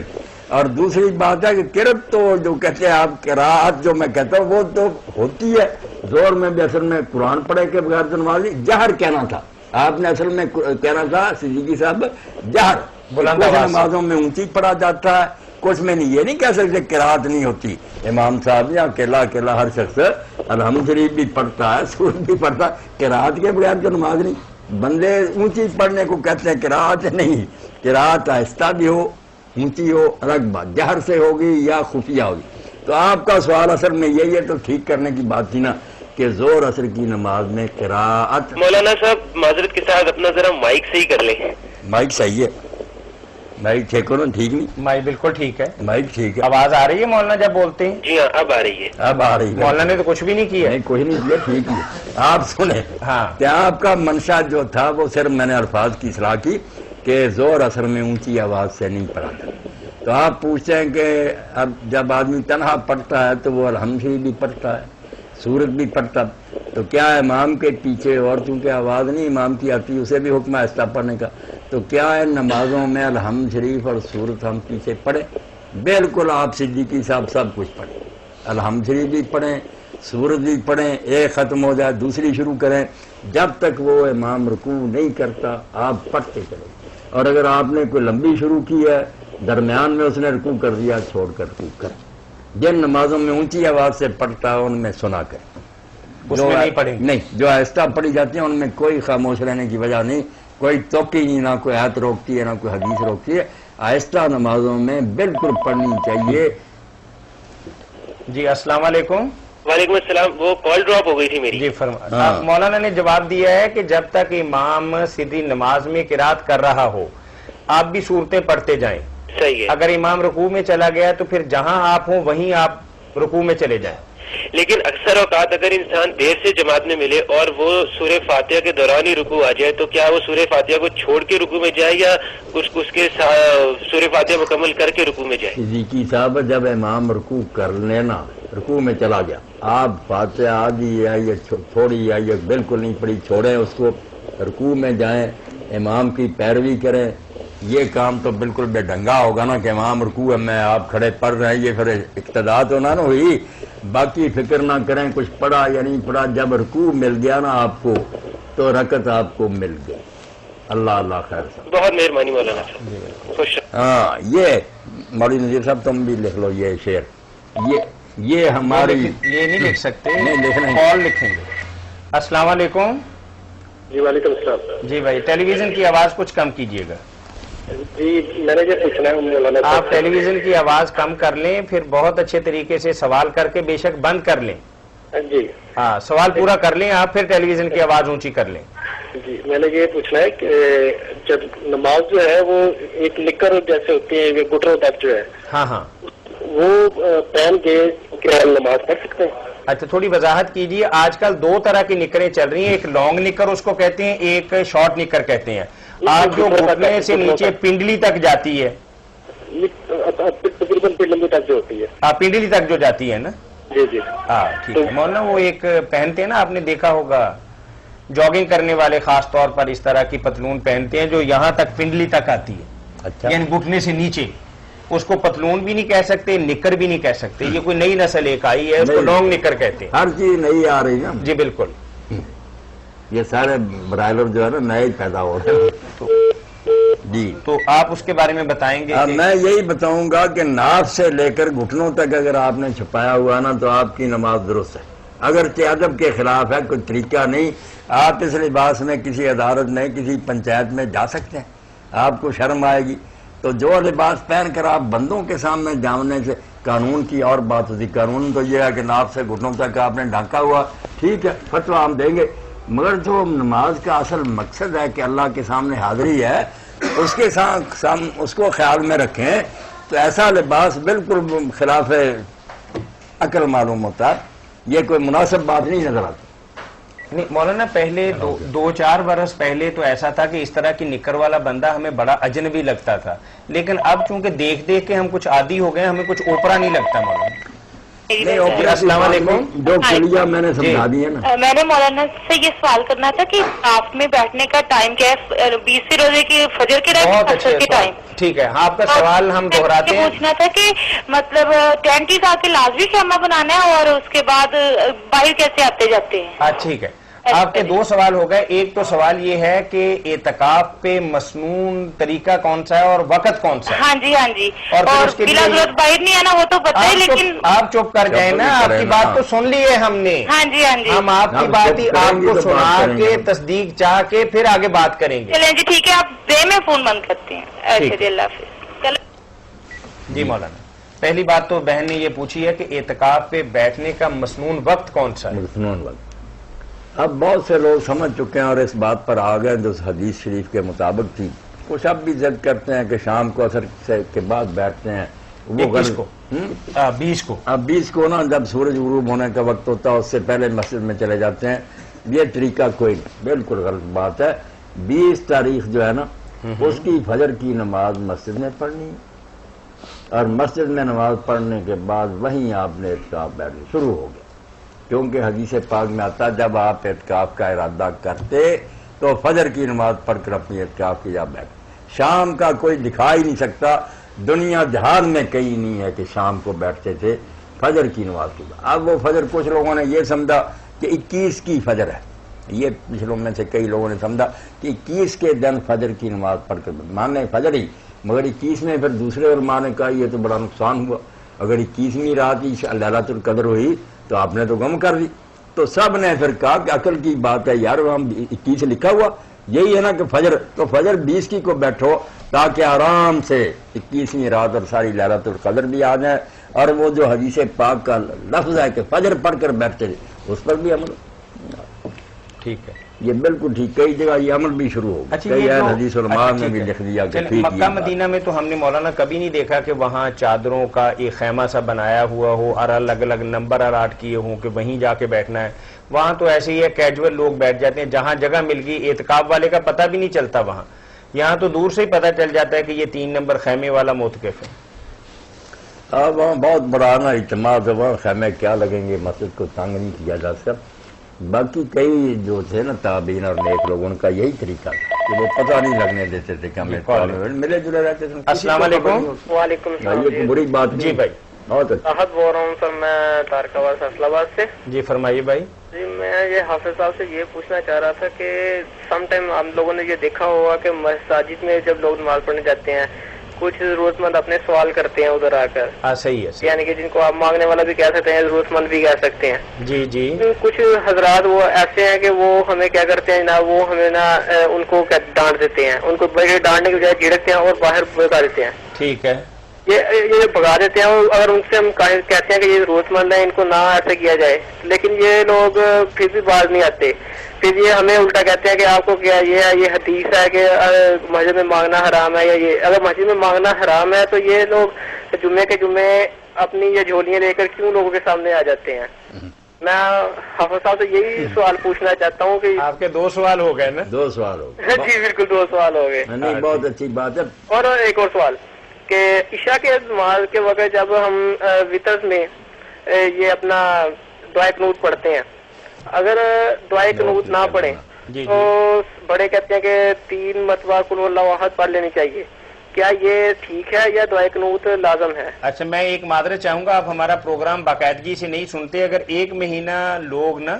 اور دوسری بات ہے کہ قرأت تو جو کہتے ہیں آپ، قراءت جو میں کہتا ہوں وہ تو ہوتی ہے. زور میں بھی اصل میں قرآن پڑھے کے بغیر تو نماز نہیں، جہر کہنا تھا آپ نے، اصل میں کہنا تھا صدیقی صاحب جہر. بلند کچھ آواز نمازوں میں اونچی پڑھا جاتا ہے، کچھ میں نہیں. یہ نہیں کہہ سکتے قراءت نہیں ہوتی. امام صاحب یا اکیلا اکیلا ہر شخص الحمد شریف بھی پڑھتا ہے، سورت بھی پڑھتا ہے، قراءت کے بغیر تو نماز نہیں. بندے اونچی پڑھنے کو کہتے ہیں، قراءت نہیں. قراءت آہستہ بھی ہو، اونچی ہو، الگ بات، جہر سے ہوگی یا خفیہ ہوگی. تو آپ کا سوال اصل میں یہی ہے، تو ٹھیک کرنے کی بات تھی نا کہ زور اثر کی نماز میں قراءت. مولانا صاحب معذرت کے ساتھ اپنا ذرا مائک صحیح کر لیں. مائک صحیح ہے، مائک ٹھیک ہو نا؟ ٹھیک نہیں، مائی بالکل ٹھیک ہے. مائک ٹھیک ہے. آواز آ رہی ہے مولانا جب بولتے ہیں؟ جی ہاں اب آ رہی ہے. اب آ رہی ہے. مولانا نے تو کچھ بھی نہیں کیا. نہیں کوئی نہیں کیا، ٹھیک ہے. آپ سنیں، ہاں کیا آپ کا منشا جو تھا وہ صرف میں نے الفاظ کی اصلاح کی کہ زور اثر میں اونچی آواز سے نہیں پڑھاتا. تو آپ پوچھتے ہیں کہ اب جب آدمی تنہا پڑھتا ہے تو وہ الحمد شریف بھی پڑھتا ہے، سورت بھی پڑھتا، تو کیا امام کے پیچھے، اور چونکہ آواز نہیں امام کی آتی اسے بھی حکم آہستہ پڑھنے کا، تو کیا ان نمازوں میں الحمد شریف اور سورت ہم پیچھے پڑھیں؟ بالکل آپ صدیقی صاحب سب کچھ پڑھیں، الحمد شریف بھی پڑھیں، سورت بھی پڑھیں، ایک ختم ہو جائے دوسری شروع کریں، جب تک وہ امام رکوع نہیں کرتا آپ پڑھتے چلیں. اور اگر آپ نے کوئی لمبی شروع کی ہے، درمیان میں اس نے رکوع کر دیا، چھوڑ کر رکوع کر. جن نمازوں میں اونچی آواز سے پڑھتا ہے ان میں سنا کر، اس میں نہیں پڑھیں گے. نہیں جو آہستہ پڑھی جاتی ہیں ان میں کوئی خاموش رہنے کی وجہ نہیں، کوئی توقی نہیں، نہ کوئی آیت روکتی ہے نہ کوئی حدیث روکتی ہے. آہستہ نمازوں میں بالکل پڑھنی چاہیے. جی السلام علیکم. وعلیکم السلام. وہ کال ڈراپ ہو گئی تھی میری. جی فرما. مولانا نے جواب دیا ہے کہ جب تک امام سیدھی نماز میں قرات کر رہا ہو آپ بھی صورتیں پڑھتے جائیں. صحیح ہے. اگر امام رکوع میں چلا گیا تو پھر جہاں آپ ہوں وہیں آپ رکوع میں چلے جائیں. لیکن اکثر اوقات اگر انسان دیر سے جماعت میں ملے اور وہ سورہ فاتحہ کے دوران ہی رکوع آ جائے تو کیا وہ سورہ فاتحہ کو چھوڑ کے رکوع میں جائے یا اس کے سورہ فاتحہ مکمل کر کے رکوع میں جائے؟ صدیقی صاحب جب امام رکوع کر لینا رکوع میں چلا گیا آپ فاتحہ آدھی یا یہ تھوڑی یا یہ بالکل نہیں پڑھی چھوڑیں اس کو رکوع میں جائیں امام کی پیروی کریں. یہ کام تو بالکل بے ڈنگا ہوگا نا کہ امام رکوع میں آپ کھڑے پڑھ رہے ہیں یہ پھر اقتداء تو نہ ہوئی. باقی فکر نہ کریں کچھ پڑھا یا نہیں پڑھا جب رکوع مل گیا نا آپ کو تو رکعت آپ کو مل گئی. اللہ اللہ خیر صاحب. بہت مہربانی مولانا صاحب. خوش ہاں یہ مولوی نذیر صاحب تم بھی لکھ لو یہ شعر یہ ہماری یہ نہیں لکھ سکتے نہیں لکھنا کال لکھیں گے. السلام علیکم. جی وعلیکم السلام. جی بھائی ٹیلی ویژن کی آواز کچھ کم کیجیے گا. جی میں نے یہ پوچھنا ہے مولانا صاحب. آپ ٹیلی ویژن کی آواز کم کر لیں پھر بہت اچھے طریقے سے سوال کر کے بے شک بند کر لیں. جی ہاں سوال پورا کر لیں آپ پھر ٹیلی ویژن کی آواز اونچی کر لیں. جی میں نے یہ پوچھنا ہے کہ جب نماز جو ہے وہ ایک نکر جیسے ہوتی ہے یہ گٹروں تک جو ہے ہاں ہاں وہ پہن کے کیا نماز پڑھ سکتے ہیں؟ اچھا تھوڑی وضاحت کیجیے. آج کل دو طرح کی نکریں چل رہی ہیں ایک لانگ نکر اس کو کہتے ہیں ایک شارٹ نکر کہتے ہیں. آپ جو گھٹنے سے نیچے پنڈلی تک جاتی ہے تقریباً پنڈلی تک جو ہوتی ہے پنڈلی تک جو جاتی ہے نا. جی جی ہاں ٹھیک ہے مولانا وہ ایک پہنتے ہیں نا آپ نے دیکھا ہوگا جاگنگ کرنے والے خاص طور پر اس طرح کی پتلون پہنتے ہیں جو یہاں تک پنڈلی تک آتی ہے. اچھا یعنی گھٹنے سے نیچے. اس کو پتلون بھی نہیں کہہ سکتے نکر بھی نہیں کہہ سکتے. یہ کوئی نئی نسل ایک آئی ہے اس کو لانگ نکر کہتے ہیں. ہر چیز نئی آ رہی نا. جی بالکل. یہ سارے برائلر جو ہے نا نئے پیدا ہو رہے ہیں. جی تو آپ اس کے بارے میں بتائیں گے. میں یہی بتاؤں گا کہ ناف سے لے کر گھٹنوں تک اگر آپ نے چھپایا ہوا نا تو آپ کی نماز درست ہے. اگر ادب کے خلاف ہے کوئی طریقہ نہیں. آپ اس لباس میں کسی عدالت میں کسی پنچایت میں جا سکتے ہیں آپ کو شرم آئے گی. تو جو لباس پہن کر آپ بندوں کے سامنے جانے سے قانون کی اور بات ہوتی. قانون تو یہ ہے کہ ناف سے گھٹنوں تک آپ نے ڈھانکا ہوا ٹھیک ہے فتویٰ ہم دیں گے مگر جو نماز کا اصل مقصد ہے کہ اللہ کے سامنے حاضری ہے اس کے ساتھ اس کو خیال میں رکھیں. تو ایسا لباس بالکل خلاف عقل معلوم ہوتا ہے. یہ کوئی مناسب بات نہیں نظر آتی. نہیں مولانا پہلے دو چار برس پہلے تو ایسا تھا کہ اس طرح کی نکر والا بندہ ہمیں بڑا اجنبی لگتا تھا لیکن اب چونکہ دیکھ دیکھ کے ہم کچھ عادی ہو گئے ہمیں کچھ اوپرا نہیں لگتا مولانا. السلام علیکم. جو کلیہ میں نے سمجھا دی ہے نا. میں نے مولانا سے یہ سوال کرنا تھا کہ آپ میں بیٹھنے کا ٹائم کیا ہے 20 روزے کے فجر کے ٹائم بہت اثر کے ٹائم. ٹھیک ہے آپ کا سوال ہم دہراتے ہیں. پوچھنا تھا کہ مطلب ٹینٹ آ کے لازمی خیمہ بنانا ہے اور اس کے بعد باہر کیسے آتے جاتے ہیں. ٹھیک ہے آپ کے دو سوال ہو گئے. ایک تو سوال یہ ہے کہ اعتکاف پہ مسنون طریقہ کون سا ہے اور وقت کون سا ہے. ہاں جی ہاں جی. اور بلا ضرورت باہر نہیں آنا وہ تو بتائیں لیکن آپ چپ کر جائیں نا. آپ کی بات تو سن لی ہے ہم نے. ہاں جی ہاں جی. ہم آپ کی بات ہی آپ کو سنا کے تصدیق چاہ کے پھر آگے بات کریں گے. چلیں جی ٹھیک ہے آپ دے میں فون بند کرتے ہیں. اچھا جی اللہ حافظ. جی مولانا پہلی بات تو بہن نے یہ پوچھی ہے کہ اعتکاف پہ بیٹھنے کا مسنون وقت کون سا ہے. مسنون وقت اب بہت سے لوگ سمجھ چکے ہیں اور اس بات پر آ گئے جو حدیث شریف کے مطابق تھی. کچھ اب بھی ضد کرتے ہیں کہ شام کو عصر کے بعد بیٹھتے ہیں. وہ 20 کو اب 20 کو نا جب سورج غروب ہونے کا وقت ہوتا ہے اس سے پہلے مسجد میں چلے جاتے ہیں. یہ طریقہ کوئی نہیں بالکل غلط بات ہے. 20 تاریخ جو ہے نا اس کی فجر کی نماز مسجد میں پڑھنی ہے اور مسجد میں نماز پڑھنے کے بعد وہیں آپ نے اعتکاف بیٹھنا شروع ہو گیا. کیونکہ حدیث پاک میں آتا جب آپ اعتکاف کا ارادہ کرتے تو فجر کی نماز پڑھ کر اپنی اعتکاف کی جا بیٹھے. شام کا کوئی دکھا ہی نہیں سکتا. دنیا جہان میں کہیں نہیں ہے کہ شام کو بیٹھتے تھے فجر کی نماز کی. اب وہ فجر کچھ لوگوں نے یہ سمجھا کہ 21 کی فجر ہے. یہ پچھلوں میں سے کئی لوگوں نے سمجھا کہ 21 کے دن فجر کی نماز پڑھ کر مانے فجر ہی مگر 21 میں پھر دوسرے علماء نے کہا یہ تو بڑا نقصان ہوا. اگر 21ویں رات ہی لیلۃ القدر ہوئی تو آپ نے تو غم کر دی. تو سب نے پھر کہا کہ عقل کی بات ہے یار ہم 21 لکھا ہوا یہی ہے نا کہ فجر تو فجر 20 کی کو بیٹھو تاکہ آرام سے 21ویں رات اور ساری لیلۃ القدر بھی آ جائے. اور وہ جو حدیث پاک کا لفظ ہے کہ فجر پڑھ کر بیٹھتے اس پر بھی عمل. ٹھیک ہے یہ بالکل ٹھیک، کئی جگہ یہ عمل بھی شروع ہو گیا، اچھا کئی یہ اہل جو حدیث علماء نے بھی لکھ دیا کہ چلیں، ٹھیک مکہ مدینہ میں تو ہم نے مولانا کبھی نہیں دیکھا کہ وہاں چادروں کا ایک خیمہ سا بنایا ہوا ہو اور الگ الگ نمبر الاٹ کیے ہوں کہ وہیں جا کے بیٹھنا ہے. وہاں تو ایسے ہی ہے، کیجول لوگ بیٹھ جاتے ہیں، جہاں جگہ مل گئی. اعتکاف والے کا پتہ بھی نہیں چلتا وہاں. یہاں تو دور سے ہی پتہ چل جاتا ہے کہ یہ 3 نمبر خیمے والا معتکف ہے. وہاں بہت بڑا نا اجتماع ہے، وہاں خیمے کیا لگیں گے، مسجد کو تنگ نہیں کیا جا سکتا. باقی کئی جو تھے نا تابعین اور نیک لوگوں کا یہی طریقہ تھا کہ وہ پتہ نہیں لگنے دیتے تھے کہ ہمیں ملے جلے رہتے تھے. السلام علیکم. وعلیکم السلام. یہ کوئی بری بات جی نہیں. بھائی. بہت اچھا. احد بول رہا ہوں سر، میں تارکاوا فیصل آباد سے. جی فرمائیے بھائی. جی میں یہ حافظ صاحب سے یہ پوچھنا چاہ رہا تھا کہ سم ٹائم ہم لوگوں نے یہ دیکھا ہوگا کہ مساجد میں جب لوگ نماز پڑھنے جاتے ہیں کچھ ضرورت مند اپنے سوال کرتے ہیں ادھر آ کر. ہاں صحیح ہے. یعنی کہ جن کو آپ مانگنے والا بھی کہہ سکتے ہیں، ضرورت مند بھی کہہ سکتے ہیں. جی جی. کچھ حضرات وہ ایسے ہیں کہ وہ ہمیں کیا کرتے ہیں نا، وہ ہمیں نا ان کو ڈانٹ دیتے ہیں، ان کو بغیر ڈانٹنے کی بجائے جھڑکتے ہیں اور باہر بھگا دیتے ہیں. ٹھیک ہے. یہ بھگا دیتے ہیں. اور اگر ان سے ہم کہتے ہیں کہ یہ ضرورت مند ہے، ان کو نہ ایسا کیا جائے، لیکن یہ لوگ پھر بھی باز نہیں آتے. پھر یہ ہمیں الٹا کہتے ہیں کہ آپ کو کیا یہ حدیث ہے کہ مسجد میں مانگنا حرام ہے. یا یہ اگر مسجد میں مانگنا حرام ہے تو یہ لوگ جمعے کے جمعے اپنی یہ جھولیاں لے کر کیوں لوگوں کے سامنے آ جاتے ہیں؟ میں حافظ صاحب سے یہی سوال پوچھنا چاہتا ہوں کہ آپ کے 2 سوال ہو گئے نا. 2 سوال ہو گئے. جی بالکل 2 سوال ہو گئے. نہیں بہت اچھی بات ہے. اور ایک اور سوال کہ عشاء کے نماز کے وقت جب ہم وطر میں یہ اپنا دعائے قنوت پڑھتے ہیں، اگر دعائے قنوت نہ پڑھیں تو بڑے کہتے ہیں کہ 3 مرتبہ قل اللہ احد پڑھ لینی چاہیے. کیا یہ ٹھیک ہے یا دعائے قنوت لازم ہے؟ اچھا میں ایک معذرت چاہوں گا، آپ ہمارا پروگرام باقاعدگی سے نہیں سنتے. اگر 1 مہینہ لوگ نا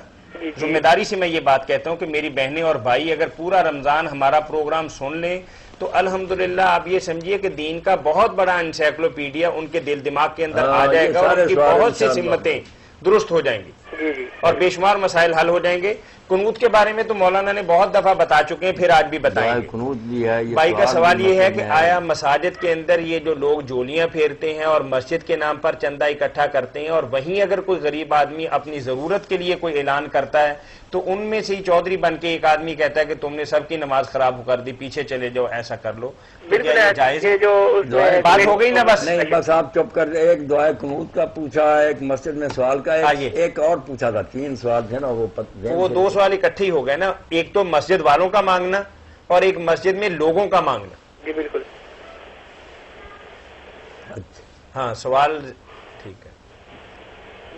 ذمہ داری سے میں یہ بات کہتا ہوں کہ میری بہنیں اور بھائی اگر پورا رمضان ہمارا پروگرام سن لیں تو الحمدللہ آپ یہ سمجھیے کہ دین کا بہت بڑا انسائکلوپیڈیا ان کے دل دماغ کے اندر آ جائے گا اور ان کی بہت سی سمتیں درست ہو جائیں گی اور بے شمار مسائل حل ہو جائیں گے. قنوت کے بارے میں تو مولانا نے بہت دفعہ بتا چکے ہیں، پھر آج بھی بتائیں گے. قنوت بھی ہے. بھائی کا سوال یہ ہے کہ آیا مساجد کے اندر یہ جو لوگ جولیاں پھیرتے ہیں اور مسجد کے نام پر چندہ اکٹھا کرتے ہیں اور وہیں اگر کوئی غریب آدمی اپنی ضرورت کے لیے کوئی اعلان کرتا ہے تو ان میں سے ہی چودھری بن کے ایک آدمی کہتا ہے کہ تم نے سب کی نماز خراب کر دی، پیچھے چلے جاؤ، ایسا کر لو. جائز بات ہو گئی نا. بس نہیں بس آپ چپ کر دیں. ایک دعائے قنوت کا پوچھا، ایک مسجد میں سوال کا، ایک اور پوچھا تھا. 3 سوال تھے نا وہ 2 سوال اکٹھے ہی ہو گئے نا. ایک تو مسجد والوں کا مانگنا اور ایک مسجد میں لوگوں کا مانگنا. جی بالکل. ہاں سوال ٹھیک ہے.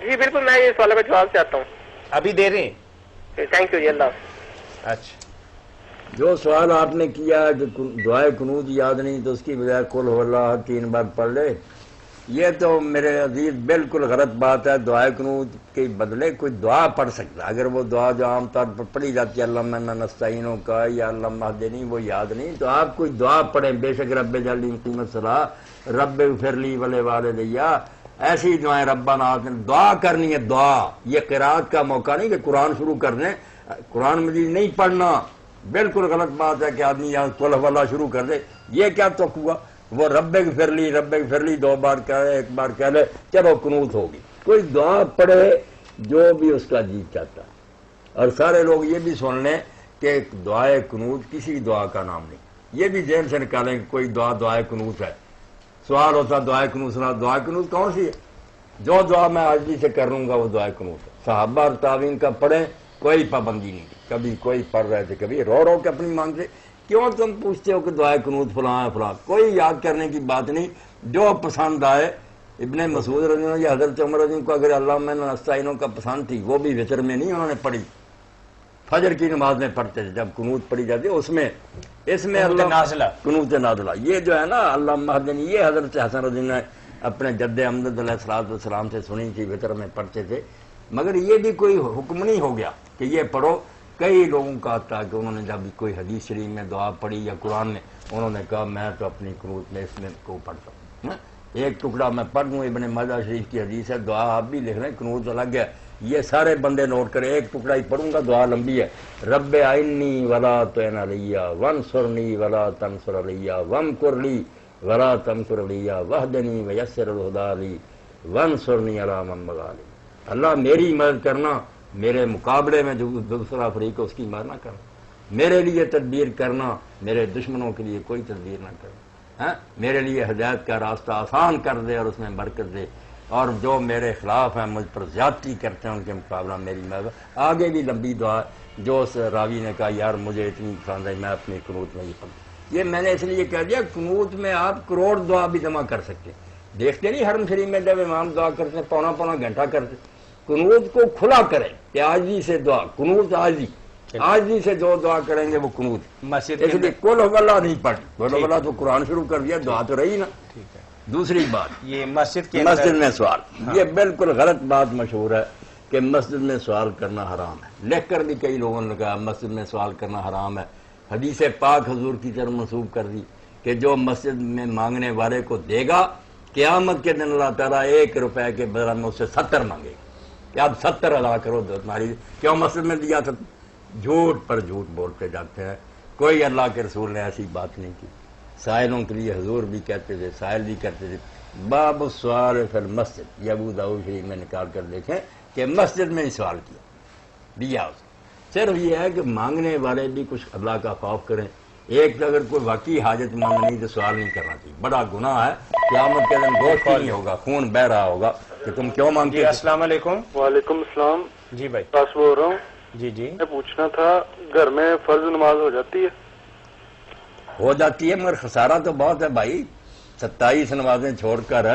جی بالکل میں یہ سوال کا جواب چاہتا ہوں. ابھی دے رہے ہیں. تھینک یو جی. اللہ حافظ. اچھا جو سوال آپ نے کیا ہے کہ دعائے قنوت یاد نہیں تو اس کی بجائے قل هو اللہ 3 بار پڑھ لے، یہ تو میرے عزیز بالکل غلط بات ہے. دعائے قنوت کے بدلے کوئی دعا پڑھ سکتا ہے. اگر وہ دعا جو عام طور پر پڑھی جاتی ہے اللہم انا نستعینک کا یا اللہم اہدنی، وہ یاد نہیں تو آپ کوئی دعا پڑھیں. بے شک رب جعلنی مقیم الصلاۃ، رب اغفر لی ولوالدی، ایسی دعائیں ربنا دعا کرنی ہے. دعا یہ قرات کا موقع نہیں کہ قرآن شروع کرنے. قرآن مجید نہیں پڑھنا. بالکل غلط بات ہے کہ آدمی یہاں قل هو اللہ شروع کر دے. یہ کیا تو ہوا؟ وہ رب اغفر لی 2 بار کہے، 1 بار کہہ لے، چلو قنوت ہوگی. کوئی دعا پڑھے جو بھی اس کا جی چاہتا ہے. اور سارے لوگ یہ بھی سن لیں کہ دعائے قنوت کسی دعا کا نام نہیں. یہ بھی ذہن سے نکالیں کہ کوئی دعائے قنوت ہے. سوال ہوتا دعائے قنوت سنا، دعائے قنوت کون سی ہے؟ جو دعا میں عاجزی سے کر لوں گا وہ دعائے قنوت ہے. صحابہ اور تابعین کا پڑھیں، کوئی پابندی نہیں. کبھی کوئی پڑھ رہے تھے، کبھی رو کے اپنی مانگتے. کیوں تم پوچھتے ہو کہ دعائے قنوت فلاں ہے فلاں؟ کوئی یاد کرنے کی بات نہیں. جو پسند آئے. ابن مسعود رضی اللہ عنہ یا حضرت عمر رضی اللہ عنہ کو اگر اللہم انا نستعینک کا پسند تھی، وہ بھی وتر میں نہیں انہوں نے پڑھی، فجر کی نماز میں پڑھتے تھے جب قنوت پڑھی جاتی ہے. اس میں قنوت نازلہ یہ جو ہے نا اللہم اہدنی، یہ حضرت حسن رضی اللہ عنہ اپنے جد امجد علیہ السلام سے سنی تھی، وتر میں پڑھتے تھے. مگر یہ بھی کوئی حکم نہیں ہو گیا کہ یہ پڑھو. کئی لوگوں کا آتا کہ انہوں نے جب کوئی حدیث شریف میں دعا پڑھی یا قرآن میں، انہوں نے کہا میں تو اپنی قنوت میں اس میں کو پڑھتا ہوں. ایک ٹکڑا میں پڑھ دوں، ابن ماجہ شریف کی حدیث ہے. دعا آپ بھی لکھ رہے ہیں، قنوت الگ ہے. یہ سارے بندے نوٹ کریں. ایک ٹکڑا ہی پڑھوں گا، دعا لمبی ہے. رب اعنی ولا تعن علی وانصرنی ولا تنصر علی وامکر لی ولا تمکر علی واہدنی ویسر الہدی لی وانصرنی علی من بغى علی. اللہ میری مدد کرنا میرے مقابلے میں جو دوسرا فریق ہے اس کی مار نہ کرنا، میرے لیے تدبیر کرنا، میرے دشمنوں کے لیے کوئی تدبیر نہ کرنا، ہاں میرے لیے ہدایت کا راستہ آسان کر دے اور اس میں برکت دے، اور جو میرے خلاف ہیں مجھ پر زیادتی کرتے ہیں ان کے مقابلہ میری مدد۔ آگے بھی لمبی دعا جو اس راوی نے کہا یار مجھے اتنی پسند ہے میں اپنی قنوت میں یہ پڑھوں، یہ میں نے اس لیے کہہ دیا قنوت میں آپ کروڑ دعا بھی جمع کر سکتے ہیں۔ دیکھتے نہیں حرم شریف میں جب امام دعا کرتے ہیں پونا پونا گھنٹہ کرتے، قنوت کو کھلا کریں کہ عاجزی سے دعا، قنوت عاجزی سے جو دعا کریں گے وہ قنوت، مسجد اس لیے قل هو اللہ نہیں پڑھ، قل هو اللہ تو قرآن شروع کر دیا، دعا تو رہی نا۔ ٹھیک ہے، دوسری بات یہ مسجد کے مسجد اندر میں سوال، یہ بالکل غلط بات مشہور ہے کہ مسجد میں سوال کرنا حرام ہے، لکھ کر بھی کئی لوگوں نے کہا مسجد میں سوال کرنا حرام ہے، حدیث پاک حضور کی طرف منسوب کر دی کہ جو مسجد میں مانگنے والے کو دے گا قیامت کے دن اللہ تعالیٰ 1 روپے کے بدلے میں اس سے 70 مانگے گا کہ آپ 70 ادا کرو تمہاری، کیوں مسجد میں دیا تھا؟ جھوٹ پر جھوٹ بولتے جاتے ہیں، کوئی اللہ کے رسول نے ایسی بات نہیں کی۔ سائلوں کے لیے حضور بھی کہتے تھے، سائل بھی کرتے تھے، باب السؤال فی المسجد، یہ ابو داؤد شریف میں نکال کر دیکھیں کہ مسجد میں ہی سوال کیا دیا اس کو۔ صرف یہ ہے کہ مانگنے والے بھی کچھ اللہ کا خوف کریں، ایک اگر کوئی واقعی حاجت مند نہیں تو سوال نہیں کرنا چاہیے، بڑا گناہ ہے، قیامت کے دن گوشت نہیں ہوگا، خون بہ رہا ہوگا کہ تم کیوں مانگتے جی ہو؟ السلام علیکم۔ وعلیکم السلام، جی بھائی، پاس بول رہا ہوں۔ جی جی میں پوچھنا تھا گھر میں فرض نماز ہو جاتی ہے؟ ہو جاتی ہے مگر خسارہ تو بہت ہے بھائی، 27 نمازیں چھوڑ کر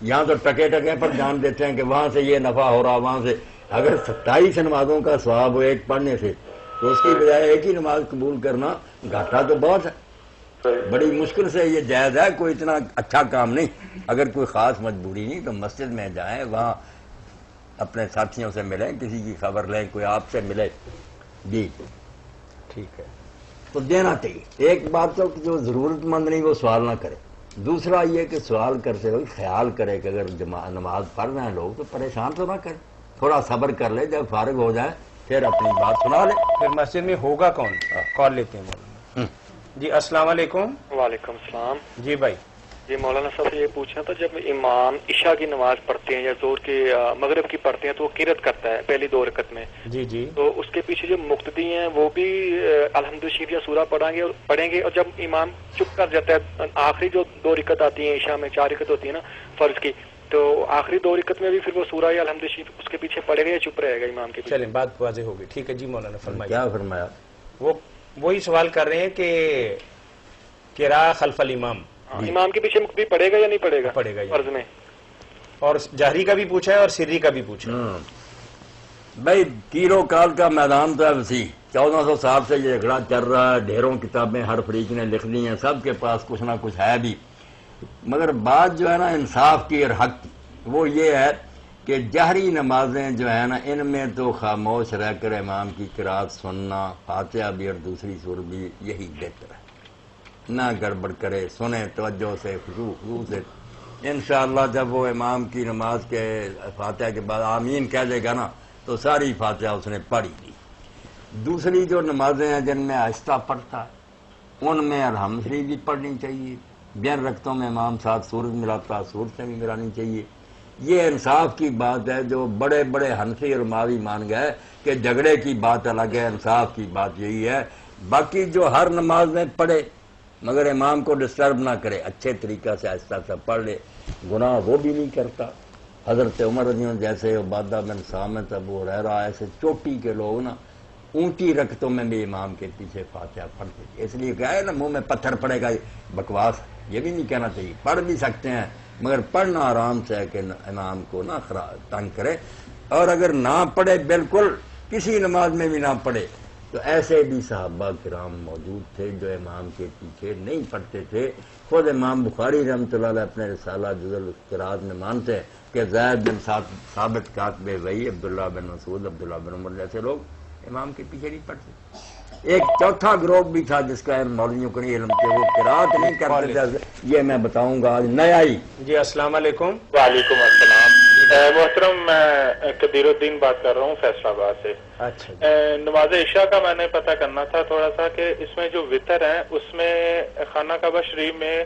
یہاں تو ٹکے ٹکے پر جان دیتے ہیں کہ وہاں سے یہ نفع ہو رہا، وہاں سے، اگر 27 نمازوں کا ثواب ہو ایک پڑھنے سے تو اس کی بجائے ایک ہی نماز قبول کرنا گھاٹا تو بہت ہے، بڑی مشکل سے یہ جائز ہے، کوئی اتنا اچھا کام نہیں۔ اگر کوئی خاص مجبوری نہیں تو مسجد میں جائیں، وہاں اپنے ساتھیوں سے ملیں، کسی کی خبر لیں، کوئی آپ سے ملے، جی ٹھیک ہے، تو دینا چاہیے۔ ایک بات تو کہ جو ضرورت مند نہیں وہ سوال نہ کرے، دوسرا یہ کہ سوال کرتے ہوئے خیال کرے کہ اگر نماز پڑھ رہے ہیں لوگ تو پریشان تو نہ کریں، تھوڑا صبر کر لے، جب فارغ ہو جائے پھر اپنی بات سنا لے۔ پھر مسجد میں ہوگا کون؟ کال لیتے ہیں مولانا۔ جی السلام علیکم۔ وعلیکم السلام۔ جی بھائی، جی مولانا صاحب سے یہ پوچھنا تھا، جب امام عشاء کی نماز پڑھتے ہیں یا زور کی مغرب کی پڑھتے ہیں تو وہ قرات کرتا ہے پہلی 2 رکعت میں، جی جی، تو اس کے پیچھے جو مقتدی ہیں وہ بھی الحمد شریف یا سورہ پڑھیں گے، اور جب امام چپ کر جاتا ہے آخری جو 2 رکعت آتی ہیں عشاء میں، 4 رکعت ہوتی ہے نا فرض کی، تو آخری 2 رکعت میں بھی پھر وہ سورہ یا الحمد شریف اس کے پیچھے پڑھے گا یا چپ رہے گا امام کے پیچھے؟ چلیں بات واضح ہوگی، ٹھیک ہے جی مولانا فرمائیے۔ کیا فرمایا؟ وہی سوال کر رہے ہیں کہ قراءہ خلف الامام، امام کے پیچھے مقتدی پڑھے گا یا نہیں پڑھے گا؟ پڑھے گا فرض میں، اور جہری کا بھی پوچھا ہے اور سری کا بھی پوچھا ہے۔ بھائی تیروں کال کا میدان تو ہے وسیع، 1400 سال سے یہ جھگڑا چل رہا ہے، ڈھیروں کتابیں ہر فریق نے لکھ لی ہیں، سب کے پاس کچھ نہ کچھ ہے بھی، مگر بات جو ہے نا انصاف کی اور حق کی وہ یہ ہے کہ جہری نمازیں جو ہے نا ان میں تو خاموش رہ کر امام کی قرات سننا، فاتحہ بھی اور دوسری سور بھی، یہی بہتر ہے، نہ گڑبڑ کرے، سنیں توجہ سے، خضوع سے۔ انشاءاللہ جب وہ امام کی نماز کے فاتحہ کے بعد آمین کہہ دے گا نا تو ساری فاتحہ اس نے پڑھی دی۔ دوسری جو نمازیں ہیں جن میں آہستہ پڑھتا ہے ان میں الحمد شریف بھی پڑھنی چاہیے، بین رکعتوں میں امام ساتھ سورج ملاتا سورج سے بھی ملانی چاہیے۔ یہ انصاف کی بات ہے، جو بڑے بڑے حنفی اور مالکی مان گئے کہ جھگڑے کی بات الگ ہے، انصاف کی بات یہی ہے۔ باقی جو ہر نماز میں پڑھے مگر امام کو ڈسٹرب نہ کرے، اچھے طریقہ سے آہستہ آہستہ پڑھ لے، گناہ وہ بھی نہیں کرتا۔ حضرت عمر رضی اللہ عنہ جیسے عبادہ بن صامت، ابو ہریرہ، ایسے چوٹی کے لوگ نا اونچی رکعتوں میں بھی امام کے پیچھے فاتحہ پڑھتے تھے، اس لیے کہا ہے نا منہ میں پتھر پڑے گا، بکواس یہ بھی نہیں کہنا چاہیے، پڑھ بھی سکتے ہیں مگر پڑھنا آرام سے ہے کہ امام کو نہ تنگ کرے، اور اگر نہ پڑھے بالکل کسی نماز میں بھی نہ پڑھے تو ایسے بھی صحابہ کرام موجود تھے جو امام کے پیچھے نہیں پڑھتے تھے۔ خود امام بخاری رحمۃ اللہ علیہ اپنے رسالہ جزء القراءات میں مانتے ہیں کہ زید بن ثابت کاتب وحی، عبداللہ بن مسعود، عبداللہ بن عمر جیسے لوگ امام کے پیچھے نہیں پڑھتے۔ ایک چوتھا گروہ بھی تھا جس کا مولویوں کو نہیں علم تھے، وہ قراءت نہیں کرتے تھے، یہ میں بتاؤں گا آج نیا ہی۔ جی السلام علیکم۔ وعلیکم السلام محترم، میں قدیر الدین بات کر رہا ہوں فیصل آباد سے۔ اچھا، نماز عشاء کا میں نے پتہ کرنا تھا تھوڑا سا کہ اس میں جو وطر ہیں اس میں خانہ کعبہ شریف میں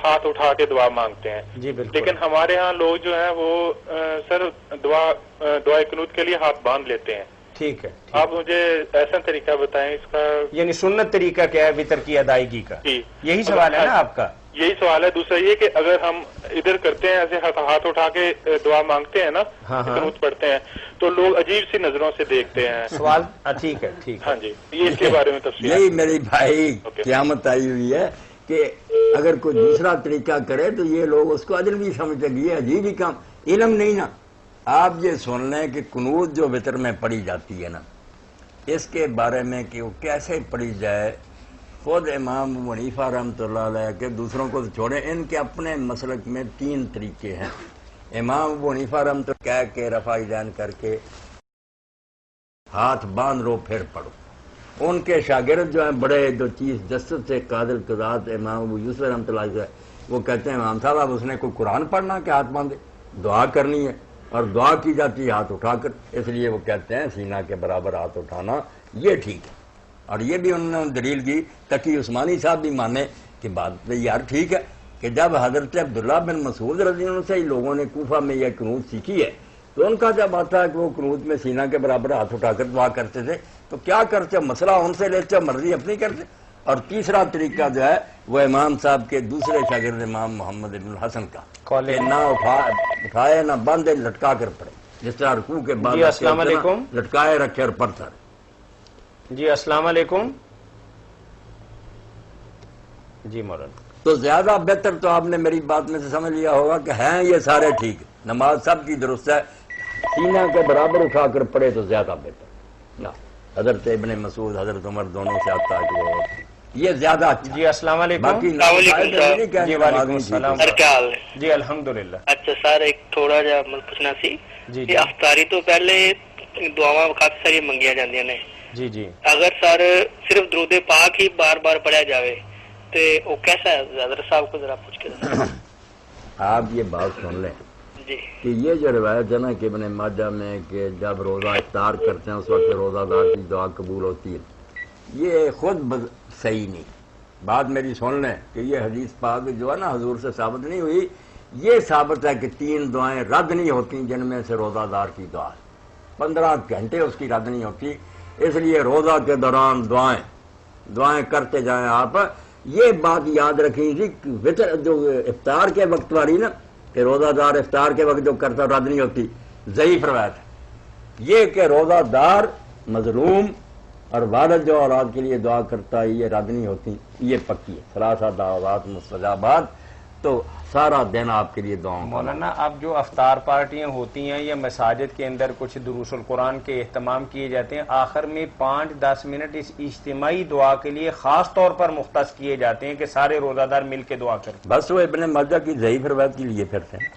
ہاتھ اٹھا کے دعا مانگتے ہیں. جی بالکل. لیکن ہمارے ہاں لوگ جو ہیں وہ سر دعائے قنوت کے لیے ہاتھ باندھ لیتے ہیں. ٹھیک ہے. آپ مجھے ایسا طریقہ بتائیں اس کا. یعنی سنت طریقہ کیا ہے وطر کی ادائیگی کا؟ جی یہی سوال ہے نا آپ کا؟ یہی سوال ہے. دوسرا یہ کہ اگر ہم ادھر کرتے ہیں ایسے ہاتھ اٹھا کے دعا مانگتے ہیں نا, قنوت پڑھتے ہیں, تو لوگ عجیب سی نظروں سے دیکھتے ہیں. سوال ٹھیک ہے. ٹھیک ہے. ہاں جی, یہ اس کے بارے میں تفصیل. یہی میری بھائی قیامت آئی ہوئی ہے کہ اگر کوئی دوسرا طریقہ کرے تو یہ لوگ اس کو اجنبی سمجھتے ہیں, یہ عجیب ہی کام. علم نہیں نا. آپ یہ سن لیں کہ قنوت جو وطر میں پڑھی جاتی ہے نا, اس کے بارے میں کہ وہ کیسے پڑھی جائے, خود امام ابو حنیفہ رحمۃ اللہ علیہ کے, دوسروں کو تو چھوڑیں, ان کے اپنے مسلک میں 3 طریقے ہیں. امام ابو حنیفہ رحمۃ اللہ کہہ کے رفع یدین کر کے ہاتھ باندھ لو پھر پڑھو. ان کے شاگرد جو ہیں بڑے جو چیز جسد سے قادر قضات امام ابو یوسف رحمۃ اللہ علیہ, وہ کہتے ہیں امام صاحب اس نے کوئی قرآن پڑھنا کہ ہاتھ باندھے, دعا کرنی ہے اور دعا کی جاتی ہے ہاتھ اٹھا کر, اس لیے وہ کہتے ہیں سینہ کے برابر ہاتھ اٹھانا یہ ٹھیک ہے. اور یہ بھی انہوں نے دلیل کی, تقی عثمانی صاحب بھی مانے کہ بات یار ٹھیک ہے کہ جب حضرت عبداللہ بن مسعود رضی اللہ عنہ سے لوگوں نے کوفہ میں یہ قنوت سیکھی ہے, تو ان کا جب آتا ہے کہ وہ قنوت میں سینہ کے برابر ہاتھ اٹھا کر دعا کرتے تھے, تو کیا کرتے, مسئلہ ان سے لیتے, مرضی اپنی کرتے. اور تیسرا طریقہ جو ہے وہ امام صاحب کے دوسرے شاگرد امام محمد ابن الحسن کا, کہ نہ اٹھائے نہ باندھے, لٹکا کر پڑے, جس طرح رکوع کے بعد. جی السلام علیکم. لٹکائے رکھے اور پڑھتا رہے. جی السلام علیکم. جی مولانا. تو زیادہ بہتر تو آپ نے میری بات میں سے سمجھ لیا ہوگا کہ ہیں یہ سارے ٹھیک, نماز سب کی درست ہے, سینہ کے برابر اٹھا کر پڑھے تو زیادہ بہتر. حضرت ابن مسعود, حضرت عمر دونوں سے آتا ہے کہ وہ یہ زیادہ اچھا. جی السلام علیکم. جی وعلیکم السلام. کیا حال ہے؟ جی الحمدللہ. اچھا سر, ایک تھوڑا جا پوچھنا سی. جی کہ افطاری تو پہلے دعاواں کافی ساری منگیاں جاندیاں نے. جی جی. اگر سر صرف درود پاک ہی بار بار پڑھا جاوے تو وہ کیسا ہے؟ حضرت صاحب کو ذرا پوچھ کے. آپ یہ بات سن لیں جی کہ یہ جو روایت ہے نا کہ ابن ماجہ میں کہ جب روزہ افطار کرتے ہیں اس وقت روزہ دار کی دعا قبول ہوتی ہے, یہ خود صحیح نہیں. بات میری سن لیں کہ یہ حدیث پاک جو ہے نا حضور سے ثابت نہیں ہوئی. یہ ثابت ہے کہ 3 دعائیں رد نہیں ہوتی, جن میں سے روزہ دار کی دعا 15 گھنٹے اس کی رد نہیں ہوتی. اس لیے روزہ کے دوران دعائیں کرتے جائیں آپ. یہ بات یاد رکھیں جی, وطر جو افطار کے وقت والی نا کہ روزہ دار افطار کے وقت جو کرتا رد نہیں ہوتی, ضعیف روایت ہے. یہ کہ روزہ دار مظلوم اور والد جو اولاد کے لیے دعا کرتا ہے یہ رد نہیں ہوتی, یہ پکی ہے. ثلاثہ دعوات مستجابات, تو سارا دن آپ کے لیے دعاؤں. مولانا اب جو افطار پارٹیاں ہوتی ہیں یا مساجد کے اندر کچھ دروس القرآن کے اہتمام کیے جاتے ہیں, آخر میں 5-10 منٹ اس اجتماعی دعا کے لیے خاص طور پر مختص کیے جاتے ہیں کہ سارے روزہ دار مل کے دعا کریں. بس وہ ابن ماجہ کی ضعیف روایت کے لیے پھرتے ہیں,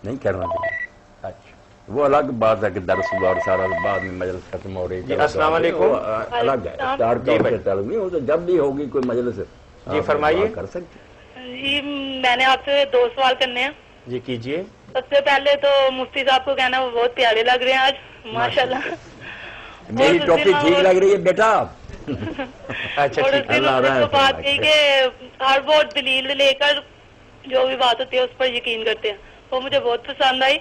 نہیں کرنا چاہیے. اچھا وہ الگ بات ہے کہ درس ہوا اور سارا بعد میں مجلس ختم ہو رہی ہے. السلام علیکم. الگ ہے, افطار کا اس سے تعلق نہیں. وہ تو جب بھی ہوگی کوئی مجلس جی فرمائیے. کر سکتے. جی میں نے آپ سے 2 سوال کرنے ہیں. جی کیجئے. سب سے پہلے تو مفتی صاحب کو کہنا وہ بہت پیارے لگ رہے ہیں آج, ماشاءاللہ. میری ٹوپی ٹھیک لگ رہی ہے بیٹا. اچھا اور ٹھیک ہے. اس بات کی کہ ہر وہ دلیل لے کر جو بھی بات ہوتی ہے اس پر یقین کرتے ہیں, وہ مجھے بہت پسند آئی.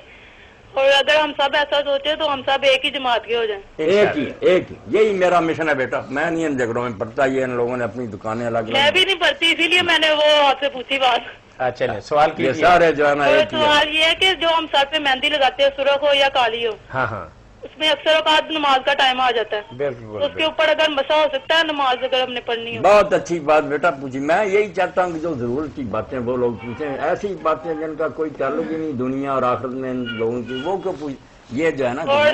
اور اگر ہم سب ایسا سوچے تو ہم سب ایک ہی جماعت کے ہو جائیں. ایک ہی یہی میرا مشن ہے بیٹا. میں نہیں ان جگہوں میں پڑھتا, یہ ان لوگوں نے اپنی دکانیں الگ. میں بھی نہیں پڑھتی, اسی لیے میں نے وہ آپ سے پوچھی بات. چلیں سوال یہ کیجئے. سارے جو ہے نا ایک ہی. سوال یہ ہے کہ جو ہم سر پہ مہندی لگاتے ہیں, سرخ ہو یا کالی ہو, ہاں ہاں اس میں اکثر اوقات نماز کا ٹائم آ جاتا ہے. بالکل. اس کے اوپر اگر مسا ہو سکتا ہے نماز اگر ہم نے پڑھنی ہو. بہت اچھی بات بیٹا پوچھی. میں یہی چاہتا ہوں کہ جو ضرورت کی باتیں وہ لوگ پوچھیں, ایسی باتیں جن کا کوئی تعلق ہی نہیں دنیا اور آخرت میں ان لوگوں کی, وہ کیوں پوچھ. یہ جو ہے نا, اور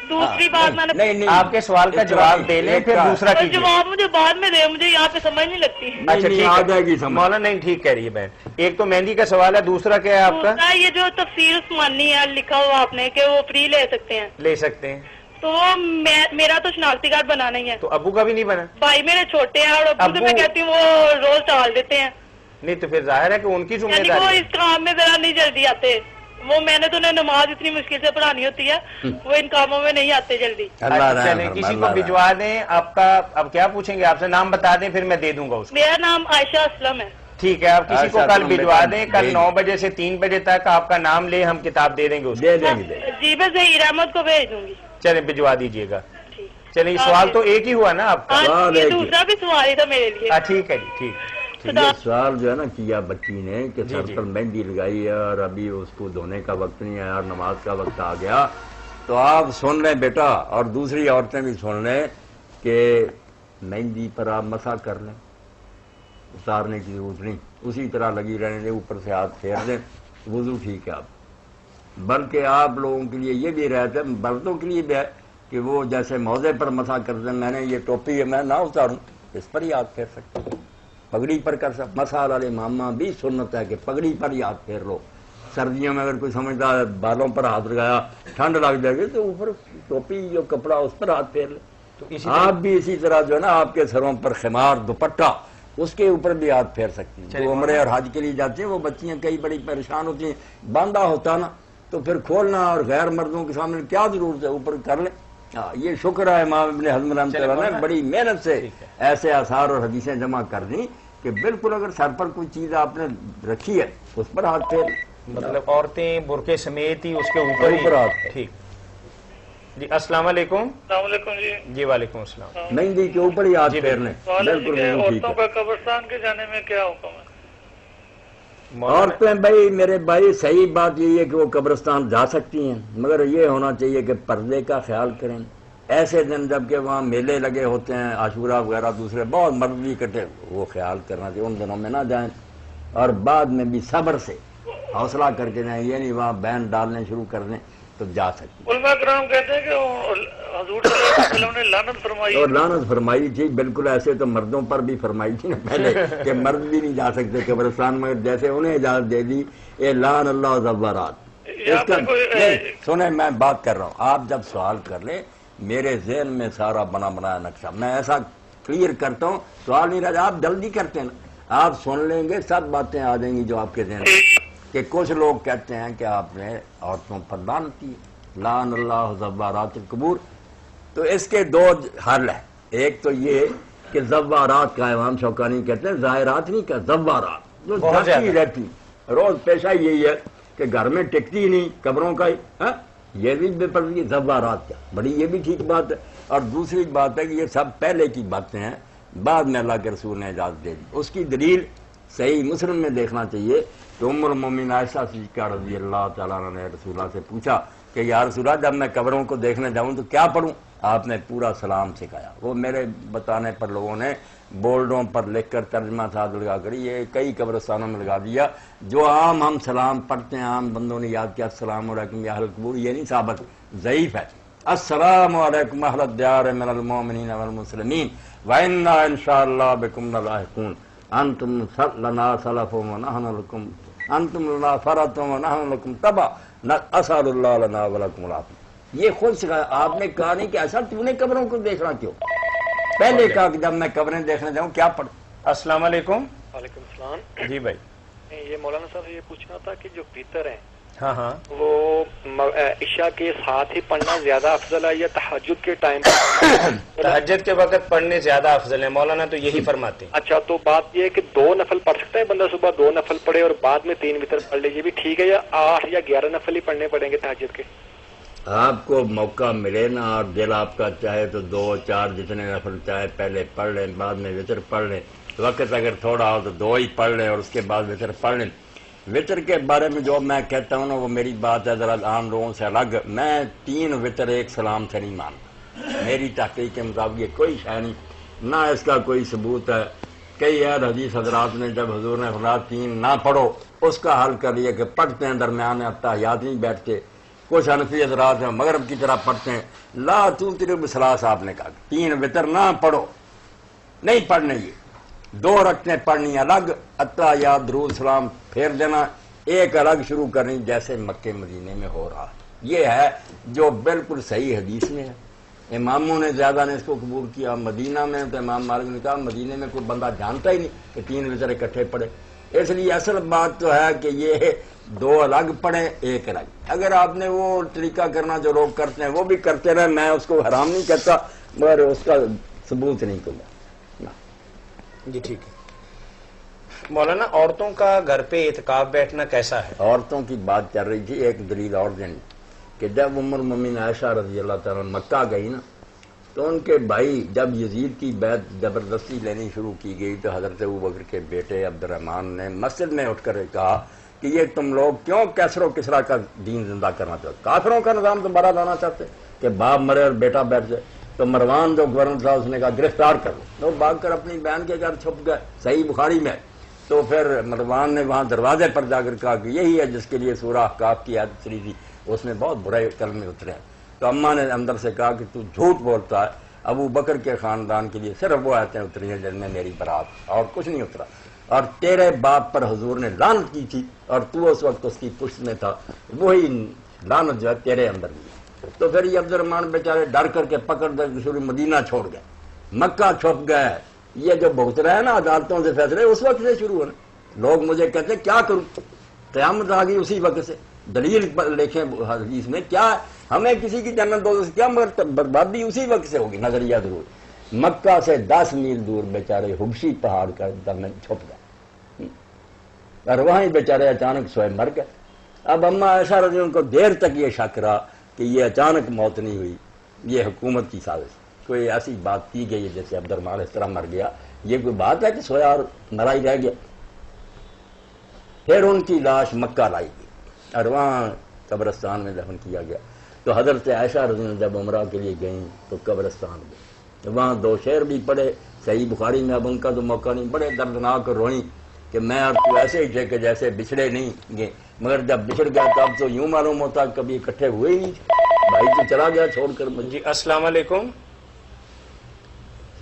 دوسری بات میں نے نہیں آپ کے سوال کا جواب دے لیں پھر دوسرا کیجئے. جواب مجھے بعد میں دے, مجھے یہاں پہ سمجھ نہیں لگتی. اچھا ٹھیک آ ہے جائے گی سمجھ. مولانا نہیں ٹھیک کہہ رہی ہے بہن. ایک تو مہندی کا سوال ہے, دوسرا کیا ہے آپ کا؟ دوسرا یہ جو تفسیر عثمانی ہے لکھا ہوا آپ نے کہ وہ فری لے سکتے ہیں, لے سکتے ہیں. تو وہ میرا تو شناختی کارڈ بنانا ہی ہے. تو ابو کا بھی نہیں بنا؟ بھائی میرے چھوٹے ہیں اور ابو سے میں کہتی ہوں وہ روز ٹال دیتے ہیں. نہیں تو پھر ظاہر ہے کہ ان کی ذمہ یعنی وہ داری. اس کام میں ذرا نہیں جلدی آتے. وہ میں نے تو انہیں نماز اتنی مشکل سے پڑھانی ہوتی ہے, وہ ان کاموں میں نہیں آتے جلدی. چلیں کسی کو بھجوا دیں. آپ کا اب کیا پوچھیں گے, آپ سے نام بتا دیں پھر میں دے دوں گا اس کو. میرا نام عائشہ اسلم ہے. ٹھیک ہے، آپ کسی کو کل بھجوا دیں، کل 9 بجے سے 3 بجے تک آپ کا نام لے، ہم کتاب دے دیں گے اس کو. دے دیں گے. جی میں ظہیر احمد کو بھیج دوں گی. چلیں بھجوا دیجئے گا. چلیں سوال تو ایک ہی ہوا نا آپ کا؟ یہ دوسرا بھی سوال ہی تھا میرے لیے. ٹھیک ہے جی، ٹھیک. یہ سوال جو ہے نا کیا بچی نے کہ سر پر مہندی لگائی ہے اور ابھی اس کو دھونے کا وقت نہیں ہے اور نماز کا وقت آ گیا، تو آپ سن لیں بیٹا اور دوسری عورتیں بھی سن لیں کہ مہندی پر آپ مسح کر لیں، اتارنے کی ضرورت نہیں، اسی طرح لگی رہنے دیں، اوپر سے ہاتھ پھیر دیں، وضو ٹھیک ہے. آپ بلکہ آپ لوگوں کے لیے یہ بھی رہتا ہے، مردوں کے لیے بھی ہے کہ وہ جیسے موزے پر مسح کرتے ہیں، میں نے یہ ٹوپی ہے میں نہ اتاروں، اس پر ہی ہاتھ پھیر سکتا ہوں، پگڑی پر کر سکتا. مسح علی ماما بھی سنت ہے کہ پگڑی پر ہی ہاتھ پھیر لو. سردیوں میں اگر کوئی سمجھتا ہے بالوں پر ہاتھ لگایا ٹھنڈ لگ جائے گی تو اوپر ٹوپی جو کپڑا اس پر ہاتھ پھیر لے. آپ بھی اسی طرح جو ہے نا آپ کے سروں پر خمار دوپٹہ اس کے اوپر بھی ہاتھ پھیر سکتی ہیں. جو عمرے اور حج کے لیے جاتے ہیں وہ بچیاں کئی بڑی پریشان ہوتی ہیں، باندھا ہوتا نا تو پھر کھولنا اور غیر مردوں کے سامنے کیا ضرورت ہے، اوپر کر لیں. یہ شکر ہے امام ابن حزم رحمۃ اللہ نے بڑی محنت سے ایسے آثار اور حدیثیں جمع کر دیں کہ بالکل اگر سر پر کوئی چیز آپ نے رکھی ہے اس پر ہاتھ پھیر، مطلب عورتیں برقعے سمیت ہی اس کے اوپر ہاتھ. ٹھیک جی. السلام علیکم. السلام علیکم. جی وعلیکم السلام. مہندی کے اوپر ہی ہاتھ پھیرنے بالکل ٹھیک عورتوں کا قبرستان کے جانے میں کیا حکم ہے؟ عورتیں بھائی میرے بھائی صحیح بات یہی ہے کہ وہ قبرستان جا سکتی ہیں، مگر یہ ہونا چاہیے کہ پردے کا خیال کریں. ایسے دن جب کہ وہاں میلے لگے ہوتے ہیں، عاشورہ وغیرہ دوسرے بہت مرد بھی اکٹھے، وہ خیال کرنا چاہیے ان دنوں میں نہ جائیں، اور بعد میں بھی صبر سے حوصلہ کر کے جائیں. یہ نہیں وہاں بین ڈالنے شروع کر دیں تو جا سکتے. علماء کرام کہتے ہیں کہ حضور صلی اللہ علیہ وسلم نے لعنت فرمائی، اور لعنت فرمائی تھی بالکل ایسے تو مردوں پر بھی فرمائی تھی نا پہلے کہ مرد بھی نہیں جا سکتے قبرستان، مگر جیسے انہیں اجازت دے دی اے لعن اللہ زوارات. اس کا سنیں میں بات کر رہا ہوں، آپ جب سوال کر لیں میرے ذہن میں سارا بنا بنایا نقشہ میں ایسا کلیئر کرتا ہوں، سوال نہیں رہتا. آپ جلدی کرتے ہیں نا، آپ سن لیں گے سب باتیں آ جائیں گی جو آپ کے ذہن میں. کہ کچھ لوگ کہتے ہیں کہ آپ نے عورتوں پر لعنت کی، لعن اللہ زوارات القبور. تو اس کے 2 حل ہیں. ایک تو یہ کہ زوارات کا امام شوکانی کہتے ہیں ظاہرات نہیں کہ زوارات جو جھانکتی رہتی، روز پیشہ یہی ہے کہ گھر میں ٹکتی نہیں، قبروں کا ہی، یہ بھی بے پردگی. زوارات کیا بڑی یہ بھی ٹھیک بات ہے. اور دوسری بات ہے کہ یہ سب پہلے کی باتیں ہیں، بعد میں اللہ کے رسول نے اجازت دے دی. اس کی دلیل صحیح مسلم میں دیکھنا چاہیے کہ ام المومنین عائشہ صدیقہ رضی اللہ تعالیٰ عنہ نے رسول اللہ سے پوچھا کہ یا رسول اللہ جب میں قبروں کو دیکھنے جاؤں تو کیا پڑھوں؟ آپ نے پورا سلام سکھایا. وہ میرے بتانے پر لوگوں نے بورڈوں پر لکھ کر ترجمہ ساتھ لگا کر یہ کئی قبرستانوں میں لگا دیا. جو عام ہم سلام پڑھتے ہیں، عام بندوں نے یاد کیا السلام علیکم یا اہل القبور، یہ نہیں ثابت، ضعیف ہے. السلام علیکم اہل الدیار من المؤمنین والمسلمین وإنا ان شاء اللہ بکم لاحقون انتم لنا سلف ونحن لکم انتم لنا فرط ونحن لکم تبع اسأل اللہ لنا ولکم العافیہ. یہ خود سکھایا. آپ نے کہا نہیں کہ ایسا تو نے قبروں کو دیکھنا کیوں، پہلے کہا کہ جب میں قبریں دیکھنے جاؤں کیا پڑھ. السلام علیکم. وعلیکم السلام. جی بھائی یہ مولانا صاحب یہ پوچھنا تھا کہ جو وتر ہیں ہاں وہ عشاء کے ساتھ ہی پڑھنا زیادہ افضل ہے یا تہجد کے ٹائم؟ تہجد کے وقت پڑھنے زیادہ افضل ہے، مولانا تو یہی فرماتے ہیں. اچھا تو بات یہ ہے کہ 2 نفل پڑھ سکتا ہے بندہ، صبح 2 نفل پڑھے اور بعد میں 3 وتر پڑھ لے، یہ بھی ٹھیک ہے، یا 8 یا 11 نفل ہی پڑھنے پڑیں گے تہجد کے؟ آپ کو موقع ملے نا اور دل آپ کا چاہے تو 2 4 جتنے نفل چاہے پہلے پڑھ لیں، بعد میں وتر پڑھ لیں. وقت اگر تھوڑا ہو تو 2 ہی پڑھ لیں اور اس کے بعد وتر پڑھ لیں. وتر کے بارے میں جو میں کہتا ہوں نا وہ میری بات ہے ذرا عام لوگوں سے الگ. میں 3 وتر ایک سلام سے نہیں مانتا. میری تحقیق کے مطابق یہ کوئی شے نہیں، نہ اس کا کوئی ثبوت ہے. کئی اہل حدیث حضرات نے جب حضور نے فرمایا 3 نہ پڑھو، اس کا حل کر لیا کہ پڑھتے ہیں درمیان میں اتحیات نہیں بیٹھتے. کچھ حنفی حضرات ہیں مغرب کی طرح پڑھتے ہیں. لا توتروا بثلاث، آپ نے کہا 3 وتر نہ پڑھو، نہیں پڑھنے. یہ 2 رکعتیں پڑھنی الگ، اتحیات درود سلام پھیر دینا ایک الگ شروع کرنی جیسے مکے مدینے میں ہو رہا. یہ ہے جو بالکل صحیح حدیث میں ہے. اماموں نے زیادہ نے اس کو قبول کیا. مدینہ میں تو امام مالک نے کہا مدینے میں کوئی بندہ جانتا ہی نہیں کہ 3 وتر اکٹھے پڑھے. اس لیے اصل بات تو ہے کہ یہ 2 الگ پڑھیں ایک الگ. اگر آپ نے وہ طریقہ کرنا جو لوگ کرتے ہیں وہ بھی کرتے رہے، میں اس کو حرام نہیں کہتا، مگر اس کا ثبوت نہیں کوئی. جی ٹھیک ہے. مولانا عورتوں کا گھر پہ اعتکاف بیٹھنا کیسا ہے؟ عورتوں کی بات چل رہی تھی، ایک دلیل اور دیں کہ جب ام المؤمنین عائشہ رضی اللہ تعالیٰ مکہ گئی نا تو ان کے بھائی جب یزید کی بیعت زبردستی لینی شروع کی گئی تو حضرت ابوبکر کے بیٹے عبد الرحمن نے مسجد میں اٹھ کر کہا کہ یہ تم لوگ کیوں کیسر و کسرا کا دین زندہ کرنا چاہتے، کافروں کا نظام دوبارہ لانا چاہتے کہ باپ مرے اور بیٹا بیٹھ جائے؟ تو مروان جو گورنر تھا اس نے کہا گرفتار کر لو، وہ بھاگ کر اپنی بہن کے گھر چھپ گئے، صحیح بخاری میں۔ تو پھر مروان نے وہاں دروازے پر جا کر کہا کہ یہی ہے جس کے لیے سورہ احقاف کی آیت اتری تھی، اس میں بہت برے کلمے اترے ہیں۔ تو اماں نے اندر سے کہا کہ تو جھوٹ بولتا ہے، ابو بکر کے خاندان کے لیے صرف وہ آیتیں اتری ہیں جن میں میری برات اور کچھ نہیں اترا، اور تیرے باپ پر حضور نے لعنت کی تھی اور تو اس وقت اس کی پشت میں تھا، وہی لعنت جو ہے تیرے اندر بھی۔ تو پھر یہ عبد الرحمن بیچارے ڈر کر کے پکڑ کر شروع مدینہ چھوڑ گئے، مکہ چھپ گئے۔ یہ جو بھگت رہے ہیں نا عدالتوں سے فیصلے اس وقت سے شروع ہونے، لوگ مجھے کہتے کیا کروں، قیامت آ گئی اسی وقت سے، دلیل لکھیں حدیث میں کیا ہے، ہمیں کسی کی جنت دوزخ سے کیا، مگر بربادی اسی وقت سے ہوگی۔ نظریہ ضرور مکہ سے 10 میل دور بیچارے حبشی پہاڑ کا دم چھپ گئے اور وہاں بیچارے اچانک سوئے مر گئے۔ اب اماں عائشہ رضی اللہ عنہا کو دیر تک یہ شک رہا کہ یہ اچانک موت نہیں ہوئی، یہ حکومت کی سازش، کوئی ایسی بات کی گئی ہے جیسے عبد الرحمن اس طرح مر گیا، یہ کوئی بات ہے کہ سویا اور مرا ہی رہ گیا۔ پھر ان کی لاش مکہ لائی گئی اور وہاں قبرستان میں دفن کیا گیا۔ تو حضرت عائشہ رضی اللہ عنہا جب عمرہ کے لیے گئیں تو قبرستان گئے، وہاں 2 شعر بھی پڑھے، صحیح بخاری میں، اب ان کا تو موقع نہیں، بڑے دردناک روئیں کہ میں اور تو ایسے ہی تھے کہ جیسے بچھڑے نہیں گئے، مگر جب بچھڑ گیا تو اب تو یوں معلوم ہوتا کبھی اکٹھے ہوئے ہی نہیں، بھائی تو چلا گیا چھوڑ کر مجھے۔ جی السلام علیکم۔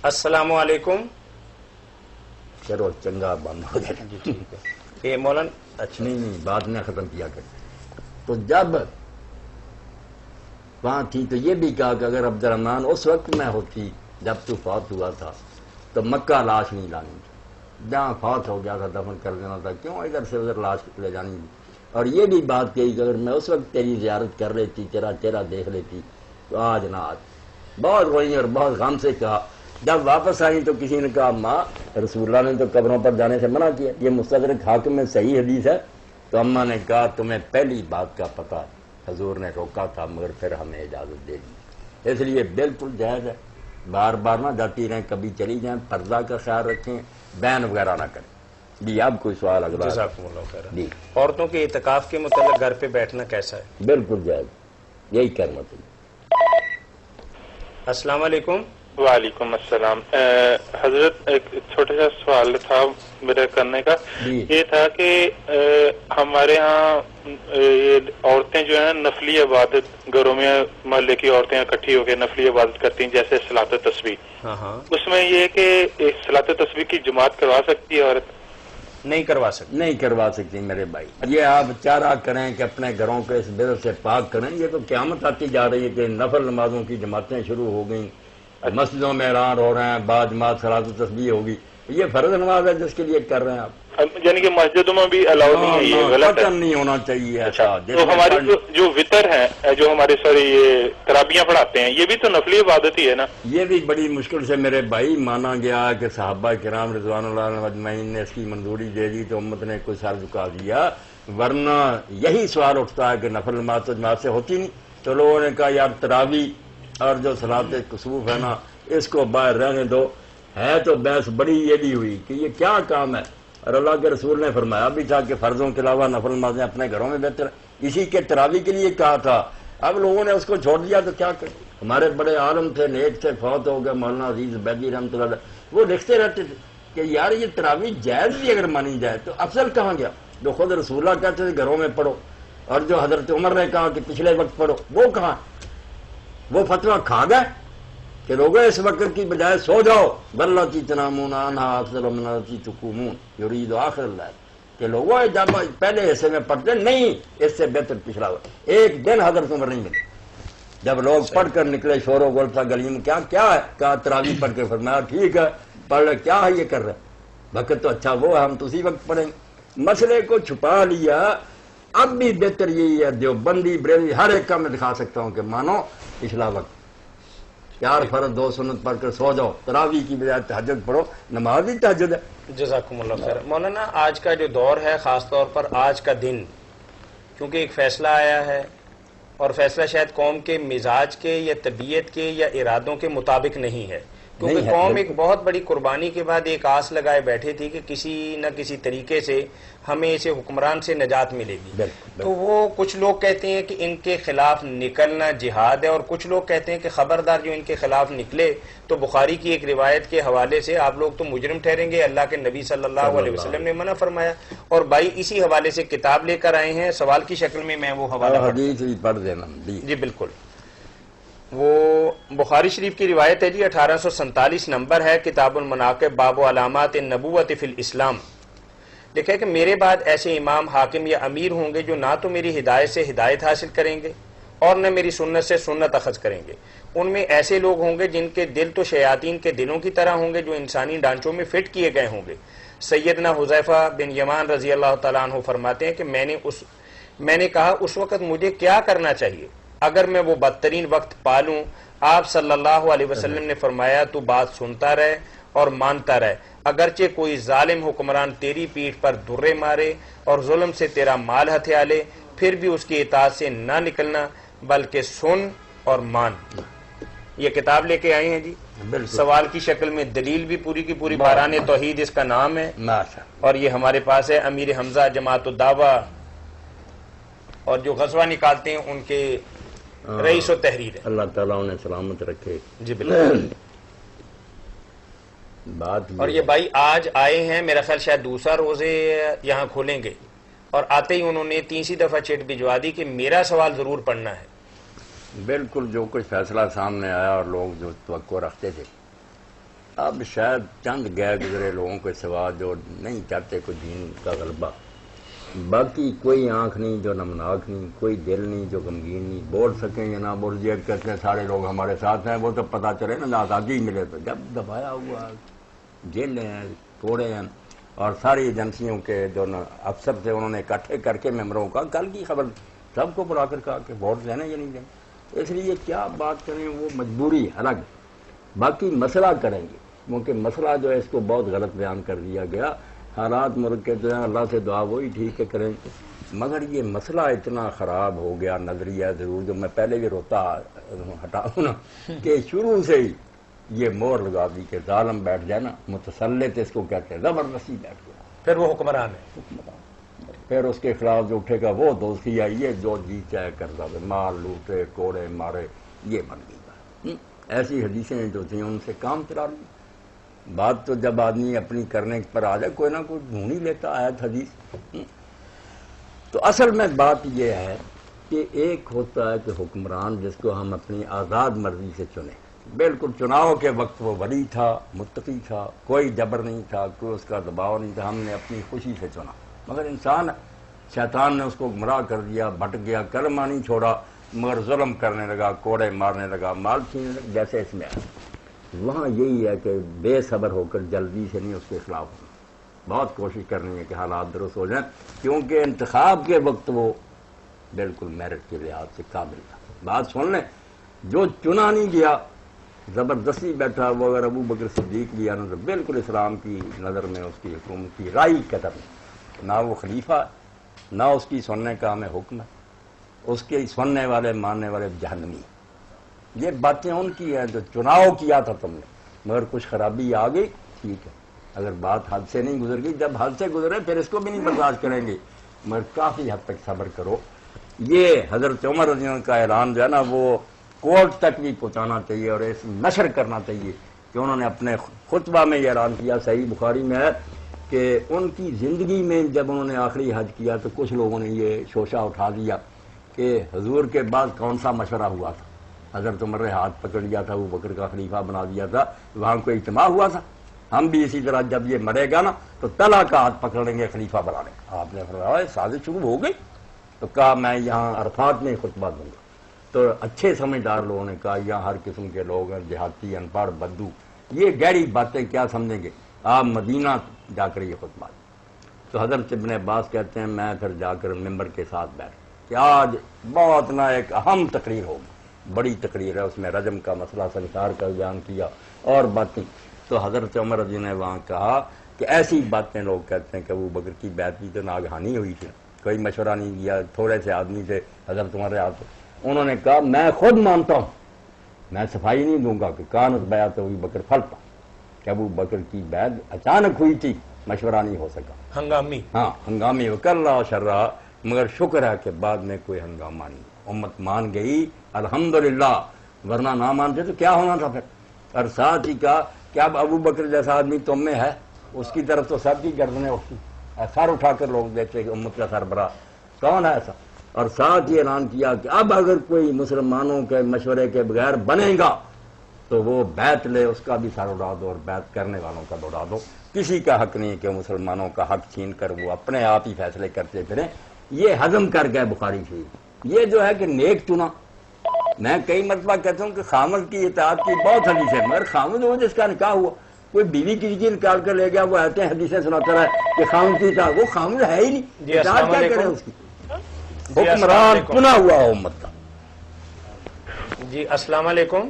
السلام علیکم۔ چلو چنگا بند ہو گیا جی ٹھیک ہے یہ مولانا اچھا نہیں بعد میں ختم کیا کر۔ تو جب وہاں تھی تو یہ بھی کہا کہ اگر عبد الرحمن اس وقت میں ہوتی جب تو فوت ہوا تھا تو مکہ لاش نہیں لانی تھی، جہاں فوت ہو گیا تھا دفن کر دینا تھا، کیوں ادھر سے ادھر لاش لے جانی تھی۔ اور یہ بھی بات کہی کہ اگر میں اس وقت تیری زیارت کر لیتی، تیرا چہرہ دیکھ لیتی تو آج نہ آج۔ بہت روئی اور بہت غم سے کہا۔ جب واپس آئی تو کسی نے کہا ماں رسول اللہ نے تو قبروں پر جانے سے منع کیا، یہ مستدرک حاکم میں صحیح حدیث ہے۔ تو اماں نے کہا تمہیں پہلی بات کا پتہ ہے، حضور نے روکا تھا مگر پھر ہمیں اجازت دے دی، اس لیے بالکل جائز ہے، بار بار نہ جاتی رہیں، کبھی چلی جائیں، پردہ کا خیال رکھیں، بین وغیرہ نہ کریں۔ جی اب کوئی سوال اگلا؟ جزاکم اللہ خیر۔ جی عورتوں کے اعتکاف کے متعلق گھر پہ بیٹھنا کیسا ہے؟ بالکل جائز، یہی کرنا چاہیے۔ السلام علیکم۔ وعلیکم السلام۔ حضرت ایک چھوٹا سا سوال تھا میرا کرنے کا، یہ تھا کہ ہمارے ہاں یہ عورتیں جو ہیں نفلی عبادت گھروں میں محلے کی عورتیں اکٹھی ہو کے نفلی عبادت کرتی ہیں جیسے صلاۃ تسبیح، اس میں یہ کہ صلاۃ تسبیح کی جماعت کروا سکتی ہے عورت؟ نہیں کروا سکتی، نہیں کروا سکتی میرے بھائی۔ یہ آپ چارہ کریں کہ اپنے گھروں کو اس بدعت سے پاک کریں، یہ تو قیامت آتی جا رہی ہے کہ نفل نمازوں کی جماعتیں شروع ہو گئیں، مسجدوں میں اعلان ہو رہے ہیں، بعد جماعت صلاۃ تسبیح ہوگی، یہ فرض نماز ہے جس کے لیے کر رہے ہیں آپ، یعنی کہ مسجدوں میں بھی الاؤ نہیں ہے، یہ غلط ہے، نہیں ہونا چاہیے ایسا۔ تو ہماری جو وطر ہیں، جو ہمارے سوری یہ تراویحیں پڑھاتے ہیں، یہ بھی تو نفلی عبادت ہی ہے نا؟ یہ بھی بڑی مشکل سے میرے بھائی مانا گیا کہ صحابہ کرام رضوان اللہ علیہم اجمعین نے اس کی منظوری دے دی تو امت نے کوئی سر جھکا دیا، ورنہ یہی سوال اٹھتا ہے کہ نفل نماز تو جماعت سے ہوتی نہیں، تو لوگوں نے کہا یار تراویح اور جو صلاۃ کسوف ہے نا اس کو باہر رہنے دو، ہے تو بحث بڑی یہ بھی ہوئی کہ یہ کیا کام ہے، اور اللہ کے رسول نے فرمایا بھی تھا کہ فرضوں کے علاوہ نفل نمازیں اپنے گھروں میں بہتر، اسی کے تراویح کے لیے کہا تھا، اب لوگوں نے اس کو چھوڑ دیا تو کیا کریں۔ ہمارے بڑے عالم تھے، نیک تھے، فوت ہو گئے، مولانا عزیز بیدی رحمۃ اللہ علیہ، وہ لکھتے رہتے تھے کہ یار یہ تراویح جائز بھی اگر مانی جائے تو افضل کہاں گیا، جو خود رسول اللہ کہتے تھے گھروں میں پڑھو، اور جو حضرت عمر نے کہا کہ پچھلے وقت پڑھو، وہ کہاں، وہ فتویٰ کھا گئے کہ لوگوں اس وقت کی بجائے سو جاؤ، واللاتی تنامون عنہا افضل من اللاتی تقومون یرید آخر اللیل، کہ لوگوں جب پہلے حصے میں پڑھتے نہیں اس سے بہتر پچھلا ہوا، ایک دن حضرت عمر نہیں ملے، جب لوگ پڑھ کر نکلے شور و گل تھا گلی میں، کیا ہے، کہا تراویح پڑھ کے، فرمایا ٹھیک ہے پڑھ لے، کیا ہے یہ کر رہے، وقت تو اچھا وہ ہے، ہم تو اسی وقت پڑھیں گے، مسئلے کو چھپا لیا۔ اب بھی بہتر یہی ہے، دیوبندی بریلوی ہر ایک کا میں دکھا سکتا ہوں کہ مانو پچھلا وقت 4 فرض 2 سنت پڑھ کر سو جاؤ، تراویح کی بجائے تہجد پڑھو، نماز ہی تہجد ہے۔ جزاکم اللہ خیر۔ مولانا آج کا جو دور ہے، خاص طور پر آج کا دن، کیونکہ ایک فیصلہ آیا ہے اور فیصلہ شاید قوم کے مزاج کے یا طبیعت کے یا ارادوں کے مطابق نہیں ہے، کیونکہ قوم ایک بہت بڑی قربانی کے بعد ایک آس لگائے بیٹھے تھی کہ کسی نہ کسی طریقے سے ہمیں اسے حکمران سے نجات ملے گی، تو وہ کچھ لوگ کہتے ہیں کہ ان کے خلاف نکلنا جہاد ہے، اور کچھ لوگ کہتے ہیں کہ خبردار جو ان کے خلاف نکلے تو بخاری کی ایک روایت کے حوالے سے آپ لوگ تو مجرم ٹھہریں گے، اللہ کے نبی صلی اللہ علیہ وسلم نے منع فرمایا۔ اور بھائی اسی حوالے سے کتاب لے کر آئے ہیں، سوال کی شکل میں میں وہ حوالہ حدیث بھی پڑھ دینا جی بالکل۔ وہ بخاری شریف کی روایت ہے جی، 1847 نمبر ہے، کتاب المناقب، باب و علامات النبوت فی الاسلام۔ لکھا ہے کہ میرے بعد ایسے امام، حاکم یا امیر ہوں گے جو نہ تو میری ہدایت سے ہدایت حاصل کریں گے اور نہ میری سنت سے سنت اخذ کریں گے۔ ان میں ایسے لوگ ہوں گے جن کے دل تو شیاطین کے دلوں کی طرح ہوں گے جو انسانی ڈھانچوں میں فٹ کیے گئے ہوں گے۔ سیدنا حذیفہ بن یمان رضی اللہ تعالیٰ عنہ فرماتے ہیں کہ میں نے کہا اس وقت مجھے کیا کرنا چاہیے اگر میں وہ بدترین وقت پالوں؟ آپ صلی اللہ علیہ وسلم نے فرمایا تو بات سنتا رہے اور مانتا رہے، اگرچہ کوئی ظالم حکمران تیری پیٹھ پر درے مارے اور ظلم سے تیرا مال ہتھیا لے، پھر بھی اس کی اطاعت سے نہ نکلنا بلکہ سن اور مان۔ یہ کتاب لے کے آئے ہیں جی، سوال کی شکل میں، دلیل بھی پوری کی پوری، باران توحید اس کا نام ہے، اور یہ ہمارے پاس ہے امیر حمزہ جماعت الدعوہ، اور جو غزوہ نکالتے ہیں ان کے رئیس و تحریر ہے۔ اللہ تعالیٰ انہیں سلامت رکھے جی بالکل۔ اور یہ بھائی آج آئے ہیں، میرا خیال شاید دوسرا روزے یہاں کھولیں گے، اور آتے ہی انہوں نے تیسری دفعہ چٹ بھجوا دی کہ میرا سوال ضرور پڑھنا ہے۔ بالکل، جو کچھ فیصلہ سامنے آیا اور لوگ جو توقع رکھتے تھے، اب شاید چند گئے گزرے لوگوں کے سوا جو نہیں چاہتے کوئی دین کا غلبہ، باقی کوئی آنکھ نہیں جو نمناک نہیں، کوئی دل نہیں جو غمگین نہیں، بول سکیں یا نہ بول جیب کہتے ہیں سارے لوگ ہمارے ساتھ ہیں، وہ تو پتہ چلے نا آزادی ملے تو، جب دبایا ہوا جیلیں ہیں، کوڑے ہیں، اور ساری ایجنسیوں کے جو افسر تھے انہوں نے اکٹھے کر کے ممبروں کا کل کی خبر سب کو بلا کر کہا کہ ووٹ دینا یا نہیں دینا۔ اس لیے کیا بات کریں، وہ مجبوری الگ، باقی مسئلہ کریں گے، کیونکہ مسئلہ جو ہے اس کو بہت غلط بیان کر دیا گیا۔ حالات ملک کے جو ہیں اللہ سے دعا وہی ٹھیک ہے کریں، مگر یہ مسئلہ اتنا خراب ہو گیا، نظریہ ضرور جو میں پہلے بھی روتا ہٹاؤں نا کہ شروع سے ہی یہ مور لگا دی کہ ظالم بیٹھ جائے نا، متسلط اس کو کہتے ہیں، زبردستی بیٹھ گیا، پھر وہ حکمران ہے، پھر اس کے خلاف جو اٹھے گا وہ دوستی ہے، یہ جو جی چاہے کرتا ہے، مار لوٹے کوڑے مارے، یہ بن گئی۔ ایسی حدیثیں جو تھیں ان سے کام چلا لی۔ بات تو جب آدمی اپنی کرنے پر آ جائے کوئی نہ کوئی ڈھونڈ ہی لیتا آیت حدیث۔ تو اصل میں بات یہ ہے کہ ایک ہوتا ہے کہ حکمران جس کو ہم اپنی آزاد مرضی سے چنیں، بالکل چناؤ کے وقت وہ ولی تھا، متقی تھا، کوئی جبر نہیں تھا، کوئی اس کا دباؤ نہیں تھا، ہم نے اپنی خوشی سے چنا، مگر انسان شیطان نے اس کو گمراہ کر دیا، بھٹ گیا، کلمہ نہیں چھوڑا، مگر ظلم کرنے لگا، کوڑے مارنے لگا، مال چھیننے لگا، جیسے اس میں ہے۔ وہاں یہی ہے کہ بے صبر ہو کر جلدی سے نہیں اس کے خلاف ہونا، بہت کوشش کرنی ہے کہ حالات درست ہو جائیں، کیونکہ انتخاب کے وقت وہ بالکل میرٹ کے لحاظ سے قابل تھا۔ بات سن لیں، جو چنا نہیں گیا، زبردستی بیٹھا، وہ اگر ابو بکر صدیق لیا نا تو بالکل اسلام کی نظر میں اس کی حکومت کی رائی قدم، نہ وہ خلیفہ نہ اس کی سننے کا ہمیں حکم ہے، اس کے سننے والے ماننے والے جہنمی۔ یہ باتیں ان کی ہیں جو چناؤ کیا تھا تم نے، مگر کچھ خرابی آ گئی، ٹھیک ہے، اگر بات حد سے نہیں گزر گئی، جب حد سے گزرے پھر اس کو بھی نہیں برداشت کریں گے، مگر کافی حد تک صبر کرو۔ یہ حضرت عمر رضی اللہ عنہ کا اعلان جو ہے نا وہ کورٹ تک بھی پہنچانا چاہیے اور اس نشر کرنا چاہیے کہ انہوں نے اپنے خطبہ میں یہ اعلان کیا، صحیح بخاری میں ہے کہ ان کی زندگی میں جب انہوں نے آخری حج کیا تو کچھ لوگوں نے یہ شوشہ اٹھا دیا کہ حضور کے بعد کون سا مشورہ ہوا تھا، حضرت عمر نے ہاتھ پکڑ لیا تھا، وہ بکر کا خلیفہ بنا دیا تھا، وہاں کوئی اجتماع ہوا تھا، ہم بھی اسی طرح جب یہ مرے گا نا تو طلحہ کا ہاتھ پکڑیں گے خلیفہ بنانے کا۔ آپ نے فرمایا سازش شروع ہو گئی، تو کہا میں یہاں عرفات میں خطبہ دوں گا۔ تو اچھے سمجھدار لوگوں نے کہا یہاں ہر قسم کے لوگ ہیں، دیہاتی، ان پڑھ، بدو، یہ گہری باتیں کیا سمجھیں گے، آپ مدینہ جا کر یہ خطبہ دیں۔ تو حضرت ابن عباس کہتے ہیں میں پھر جا کر ممبر کے ساتھ بیٹھ کہ آج بہت نہ ایک اہم تقریر ہوگی، بڑی تقریر ہے، اس میں رجم کا مسئلہ سنسار کا بیان کیا اور باتیں. تو حضرت عمر رضی اللہ عنہ نے وہاں کہا کہ ایسی باتیں لوگ کہتے ہیں کہ ابو بکر کی بیعت بھی تو ناگہانی ہوئی تھی، کوئی مشورہ نہیں دیا، تھوڑے سے آدمی سے حضرت عمر آتے. انہوں نے کہا میں خود مانتا ہوں، میں صفائی نہیں دوں گا کہ کانت بیعت ابو بکر فلتا، کہ ابو بکر کی بیعت اچانک ہوئی تھی، مشورہ نہیں ہو سکا، ہنگامی. ہاں ہنگامی وکلا شرع، مگر شکر ہے کہ بعد میں کوئی ہنگامہ نہیں، امت مان گئی الحمدللہ، ورنہ نہ مانتے تو کیا ہونا تھا پھر. اور ساتھ ہی کہا کہ اب ابو بکر جیسا آدمی تم میں ہے، اس کی طرف تو سب کی گردنیں اٹھتی، سر اٹھا کر لوگ دیکھتے کہ امت کا سربراہ کون ہے ایسا. اور ساتھ ہی اعلان کیا کہ اب اگر کوئی مسلمانوں کے مشورے کے بغیر بنے گا تو وہ بیعت لے، اس کا بھی سر اڑا دو اور بیعت کرنے والوں کا اڑا دو. کسی کا حق نہیں کہ مسلمانوں کا حق چھین کر وہ اپنے آپ ہی فیصلے کرتے پھریں. یہ ہضم کر گئے بخاری شریف. یہ جو ہے کہ نیک چنا، میں کئی مرتبہ کہتا ہوں کہ خامد کی اطاعت کی بہت حدیث ہے، مگر خامد وہ جس کا نکاح ہوا، کوئی بیوی کسی کی نکال کر لے گیا، وہ آتے ہیں حدیثیں سناتا رہا ہے کہ خامد کی اطاعت، وہ خامد ہے ہی نہیں، اطاعت کیا کرے اس کی. حکمران چنا ہوا امت کا. جی السلام علیکم.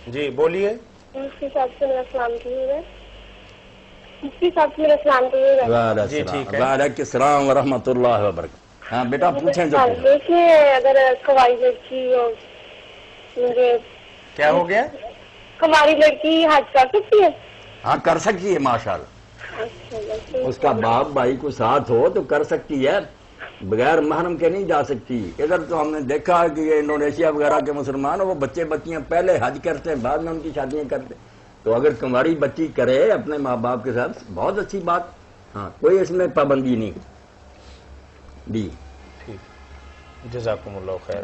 جی بولیے. مفتی صاحب سے میرا سلام کیجیے. مفتی صاحب سے میرا سلام کیجیے. جی ٹھیک ہے. وعلیکم السلام ورحمۃ اللہ وبرکاتہ. ہاں بیٹا پوچھیں جو دیکھیے اگر کماری لڑکی ہو، مجھے کیا ہو گیا؟ کماری لڑکی حج کر سکتی ہے؟ ہاں کر سکتی ہے ماشاءاللہ. اس کا باپ بھائی کو ساتھ ہو تو کر سکتی ہے، بغیر محرم کے نہیں جا سکتی. ادھر تو ہم نے دیکھا کہ یہ انڈونیشیا وغیرہ کے مسلمان وہ بچے بچیاں پہلے حج کرتے ہیں، بعد میں ان کی شادیاں کرتے ہیں. تو اگر کنواری بچی کرے اپنے ماں باپ کے ساتھ بہت اچھی بات. ہاں کوئی اس میں پابندی نہیں. جی جزاکم اللہ خیر.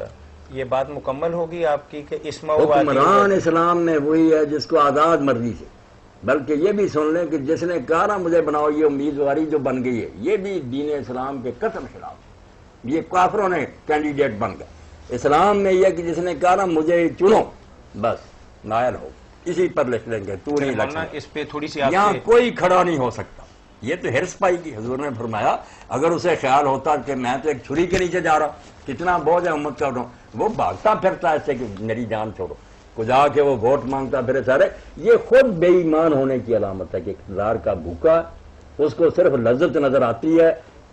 یہ بات مکمل ہوگی آپ کی کہ اسما حکمران اسلام میں وہی ہے جس کو آزاد مرضی سے. بلکہ یہ بھی سن لیں کہ جس نے کہا نا مجھے بناؤ، یہ امیدواری جو بن گئی ہے یہ بھی دین اسلام کے قسم خلاف. یہ کافروں نے کینڈیڈیٹ بن گئے. اسلام میں یہ کہ جس نے کہا نا مجھے چنو، بس نائل ہو، اسی پر لکھ لیں گے تو نہیں لکھنا. اس پہ تھوڑی سی یہاں کوئی کھڑا نہیں ہو سکتا. یہ تو ہرس پائی گی. حضور نے فرمایا اگر اسے خیال ہوتا کہ میں تو ایک چھری کے نیچے جا رہا ہوں، کتنا بوجھ ہے امت کا اٹھاؤں، وہ بھاگتا پھرتا ایسے کہ میری جان چھوڑو، کو جا کے وہ ووٹ مانگتا پھرے سارے. یہ خود بے ایمان ہونے کی علامت ہے کہ اقتدار کا بھوکا، اس کو صرف لذت نظر آتی ہے،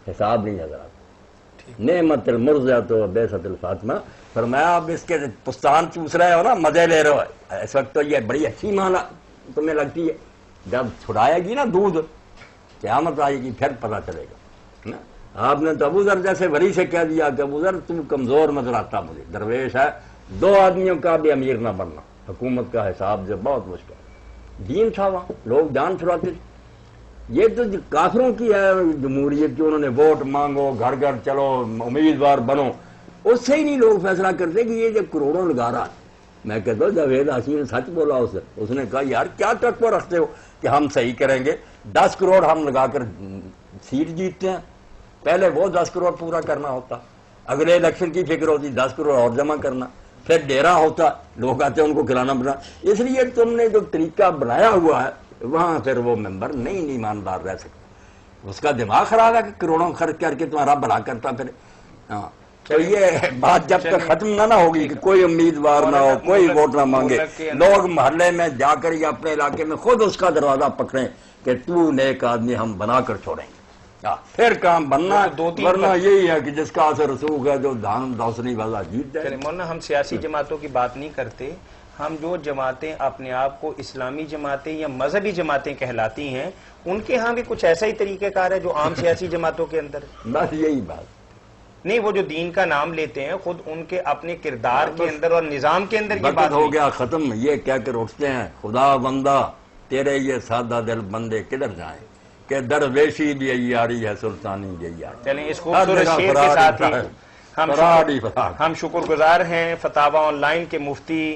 حساب نہیں نظر آتا. نعمت المرضیہ تو بیست الفاطمہ. فرمایا اب اس کے پستان چوس رہے ہو نا، مزے لے رہے ہو اس وقت، تو یہ بڑی اچھی مانا تمہیں لگتی ہے. جب چھڑائے گی نا دودھ، قیامت آئے گی پھر پتہ چلے گا. آپ نے تو ابو ذر جیسے ولی سے کہہ دیا کہ ابو ذر تم کمزور نظر آتا مجھے، درویش ہے، 2 آدمیوں کا بھی امیر نہ بننا، حکومت کا حساب جو بہت مشکل. دین تھا وہاں، لوگ جان چھڑاتے تھے. یہ تو کافروں کی ہے جمہوریت کی، انہوں نے ووٹ مانگو، گھر گھر چلو، امیدوار بنو. اس سے ہی نہیں لوگ فیصلہ کرتے کہ یہ جو کروڑوں لگا رہا ہے. میں کہتا ہوں جاوید ہاشمی نے سچ بولا. اس نے کہا یار کیا تک وہ رکھتے ہو کہ ہم صحیح کریں گے، 10 کروڑ ہم لگا کر سیٹ جیتتے ہیں. پہلے وہ 10 کروڑ پورا کرنا ہوتا، اگلے الیکشن کی فکر ہوتی 10 کروڑ اور جمع کرنا، پھر ڈیرا ہوتا، لوگ آتے ہیں ان کو کھلانا بنا. اس لیے تم نے جو طریقہ بنایا ہوا ہے وہاں پھر وہ ممبر نہیں ایماندار رہ سکتا. اس کا دماغ خراب ہے کہ کروڑوں خرچ کر کے تمہارا بھلا کرتا پھر. ہاں تو یہ بات جب تک ختم نہ ہوگی کہ کوئی امیدوار نہ ہو، کوئی ووٹ نہ مانگے، لوگ محلے میں جا کر یا اپنے علاقے میں خود اس کا دروازہ پکڑیں کہ تو نیک آدمی ہم بنا کر چھوڑیں گے، پھر کام بننا. ورنہ یہی ہے کہ جس کا اثر رسوخ ہے جو دھان دوسری والا جیت جائے. مولانا ہم سیاسی جماعتوں کی بات نہیں کرتے، ہم جو جماعتیں اپنے آپ کو اسلامی جماعتیں یا مذہبی جماعتیں کہلاتی ہیں ان کے ہاں بھی کچھ ایسا ہی طریقہ کار ہے جو عام سیاسی جماعتوں کے اندر. بس یہی بات نہیں، وہ جو دین کا نام لیتے ہیں خود ان کے اپنے کردار کے اندر اور نظام کے اندر یہ بات ہو گیا ختم. یہ کہہ کر اٹھتے ہیں خدا بندہ تیرے یہ سادہ دل بندے کدھر جائیں کہ درویشی بھی عیاری ہے سلطانی بھی عیاری. چلیں اس خوبصورت شعر کے ساتھ ہم شکر گزار ہیں فتاوی آن لائن کے مفتی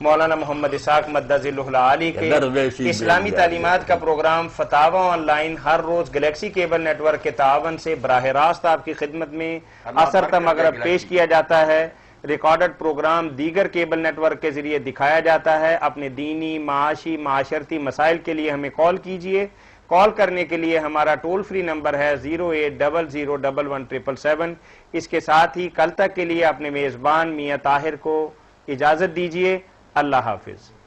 مولانا محمد اسحاق مدد ذلہ العالی کے اسلامی تعلیمات کا پروگرام فتاوی آن لائن ہر روز گلیکسی کیبل نیٹ ورک کے تعاون سے براہ راست آپ کی خدمت میں عصر تا مغرب پیش کیا جاتا ہے. ریکارڈڈ پروگرام دیگر کیبل نیٹ ورک کے ذریعے دکھایا جاتا ہے. اپنے دینی، معاشی، معاشرتی مسائل کے لیے ہمیں کال کیجئے کال کرنے کے لیے ہمارا ٹول فری نمبر ہے 08001117777۔ اس کے ساتھ ہی کل تک کے لیے اپنے میزبان میاں طاہر کو اجازت دیجیے۔ اللہ حافظ۔